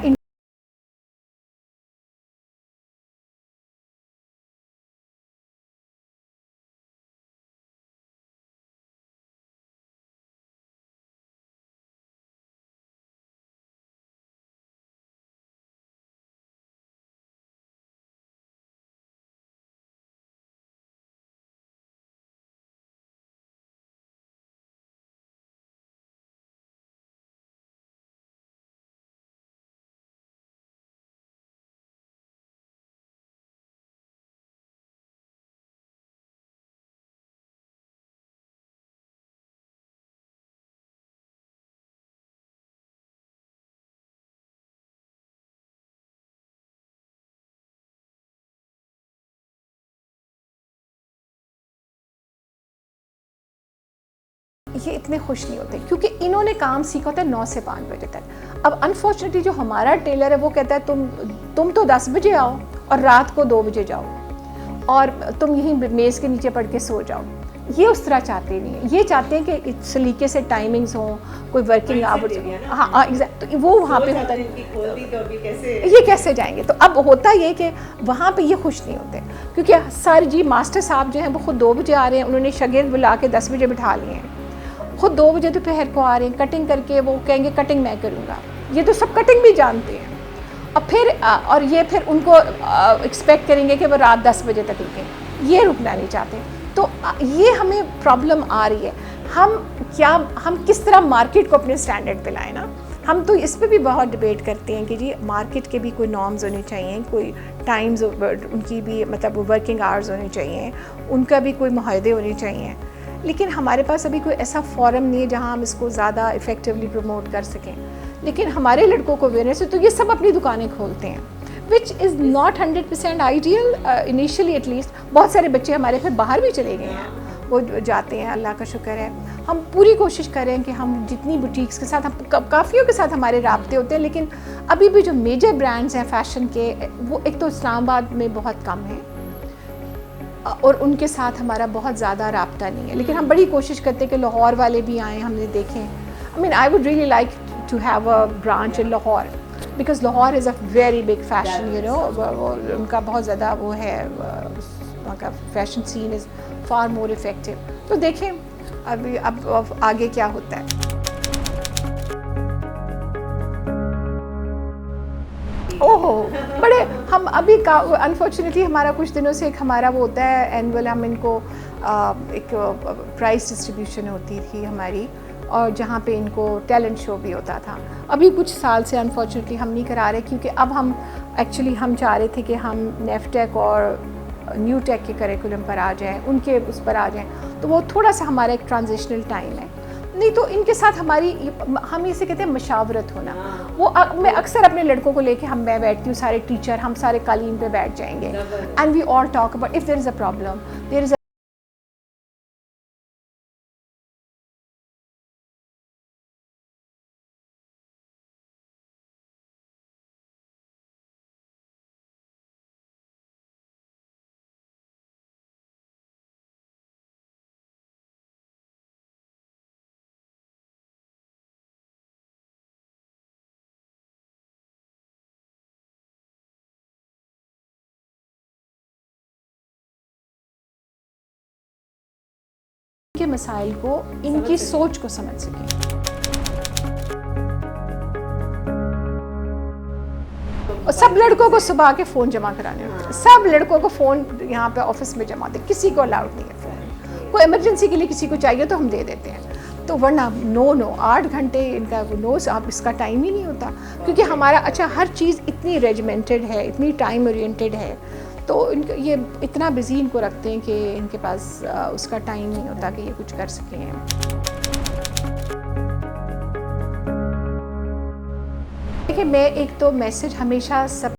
یہ اتنے خوش نہیں ہوتے کیونکہ انہوں نے کام سیکھا ہوتا ہے 9 سے 5 بجے تک. اب انفارچونیٹلی جو ہمارا ٹیلر ہے وہ کہتا ہے تم تو 10 بجے آؤ اور رات کو 2 بجے جاؤ اور تم یہیں میز کے نیچے پڑھ کے سو جاؤ. یہ اس طرح چاہتے نہیں ہیں, یہ چاہتے ہیں کہ سلیقے سے ٹائمنگز ہوں, کوئی ورکنگ آورز. ہاں تو وہ وہاں پہ ہوتا ہے یہ کیسے جائیں گے. تو اب ہوتا یہ کہ وہاں پہ یہ خوش نہیں ہوتے کیونکہ سارے جی ماسٹر صاحب جو ہیں وہ خود 2 بجے آ رہے ہیں, انہوں نے شاگرد بلا کے 10 بجے بٹھا لیے ہیں, خود 2 بجے دوپہر کو آ رہے ہیں کٹنگ کر کے, وہ کہیں گے کٹنگ میں کروں گا. یہ تو سب کٹنگ بھی جانتے ہیں. اور یہ پھر ان کو ایکسپیکٹ کریں گے کہ وہ رات 10 بجے تک رکیں, یہ رکنا نہیں چاہتے. تو یہ ہمیں پرابلم آ رہی ہے. ہم کس طرح مارکیٹ کو اپنے سٹینڈرڈ پہ لائیں نا. ہم تو اس پہ بھی بہت ڈبیٹ کرتے ہیں کہ جی مارکیٹ کے بھی کوئی نارمز ہونے چاہیے, کوئی ٹائمز ان کی بھی مطلب ورکنگ آورز ہونے چاہیے, ان کا بھی کوئی معاہدے ہونے چاہیے. لیکن ہمارے پاس ابھی کوئی ایسا فورم نہیں ہے جہاں ہم اس کو زیادہ افیکٹولی پروموٹ کر سکیں. لیکن ہمارے لڑکوں کو اویئرنیس ہے تو یہ سب اپنی دکانیں کھولتے ہیں, which is not 100% ideal initially at least. بہت سارے بچے ہمارے پھر باہر بھی چلے گئے ہیں, وہ جاتے ہیں. اللہ کا شکر ہے. ہم پوری کوشش کریں کہ ہم جتنی بوٹیکس کے ساتھ, ہم کافیوں کے ساتھ ہمارے رابطے ہوتے ہیں, لیکن ابھی بھی جو میجر برانڈز ہیں فیشن کے, وہ ایک تو اسلام آباد میں بہت کم ہیں اور ان کے ساتھ ہمارا بہت زیادہ رابطہ نہیں ہے. لیکن ہم بڑی کوشش کرتے ہیں کہ لاہور والے بھی آئیں, ہم نے دیکھیں. I mean, I would really like to have a branch in Lahore because Lahore is a very big fashion, you know. ان کا بہت زیادہ وہ ہے, وہاں کا فیشن سین از far more effective. تو دیکھیں اب آگے کیا ہوتا ہے. بڑے ہم ابھی انفارچونیٹلی ہمارا کچھ دنوں سے ایک ہمارا وہ ہوتا ہے اینول, ہم ان کو ایک پرائز ڈسٹریبیوشن ہوتی تھی ہماری, اور جہاں پہ ان کو ٹیلنٹ شو بھی ہوتا تھا. ابھی کچھ سال سے انفارچونیٹلی ہم نہیں کرا رہے, کیونکہ اب ہم ایکچولی ہم چاہ رہے تھے کہ ہم نیفٹیک اور نیو ٹیک کے کریکولم پر آ جائیں, ان کے اس پر آ جائیں. تو وہ تھوڑا سا ہمارا ایک ٹرانزیشنل ٹائم ہے. نہیں تو ان کے ساتھ ہماری, ہم اسے کہتے ہیں مشاورت ہونا. وہ میں اکثر اپنے لڑکوں کو لے کے میں بیٹھتی ہوں, سارے ٹیچر ہم سارے قالین پہ بیٹھ جائیں گے, and we all talk about if there is a problem, there is کے مسائل کو, ان کی سوچ کو سمجھ سکیں. اور سب لڑکوں کو صبح کے فون جمع کرانے ہوتے ہیں, سب لڑکوں کو فون یہاں پہ آفس میں جمع ہوتے ہیں, کسی کو الاؤڈ نہیں ہے فون. کوئی ایمرجنسی کے لیے کسی کو چاہیے تو ہم دے دیتے ہیں, تو ورنہ 8 گھنٹے ان کا اب اس کا ٹائم ہی نہیں ہوتا, کیونکہ ہمارا اچھا ہر چیز اتنی ریجیمنٹڈ ہے, اتنی ٹائم اورینٹیڈ ہے, تو ان کا یہ اتنا بزی ان کو رکھتے ہیں کہ ان کے پاس اس کا ٹائم نہیں ہوتا کہ یہ کچھ کر سکیں. دیکھیں, میں ایک تو میسج ہمیشہ سب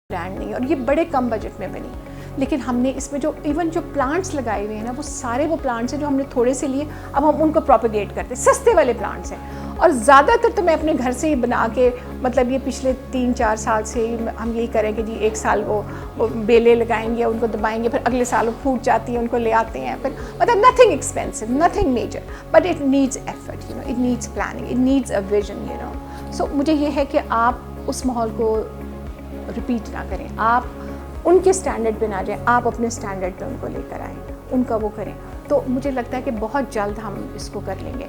برانڈ نہیں, اور یہ بڑے کم بجٹ میں بنی. لیکن ہم نے اس میں جو ایون جو پلانٹس لگائے ہوئے ہیں نا, وہ سارے وہ پلانٹس ہیں جو ہم نے تھوڑے سے لیے, اب ہم ان کو پروپیگیٹ کرتے ہیں, سستے والے پلانٹس ہیں. اور زیادہ تر تو میں اپنے گھر سے ہی بنا کے, مطلب یہ پچھلے 3-4 سال سے ہم یہی کریں کہ جی 1 سال وہ بیلیں لگائیں گے, ان کو دبائیں گے, پھر اگلے سال وہ پھوٹ جاتی ہیں, ان کو لے آتے ہیں. پھر مطلب nothing expensive, nothing major, but it needs effort, it needs planning, it needs a vision, so مجھے یہ ہے کہ آپ اس ماحول کو رپیٹ نہ کریں, آپ ان کے اسٹینڈرڈ پہ نہ جائیں, آپ اپنے اسٹینڈرڈ پہ ان کو لے کر آئیں, ان کا وہ کریں. تو مجھے لگتا ہے کہ بہت جلد ہم اس کو کر لیں گے.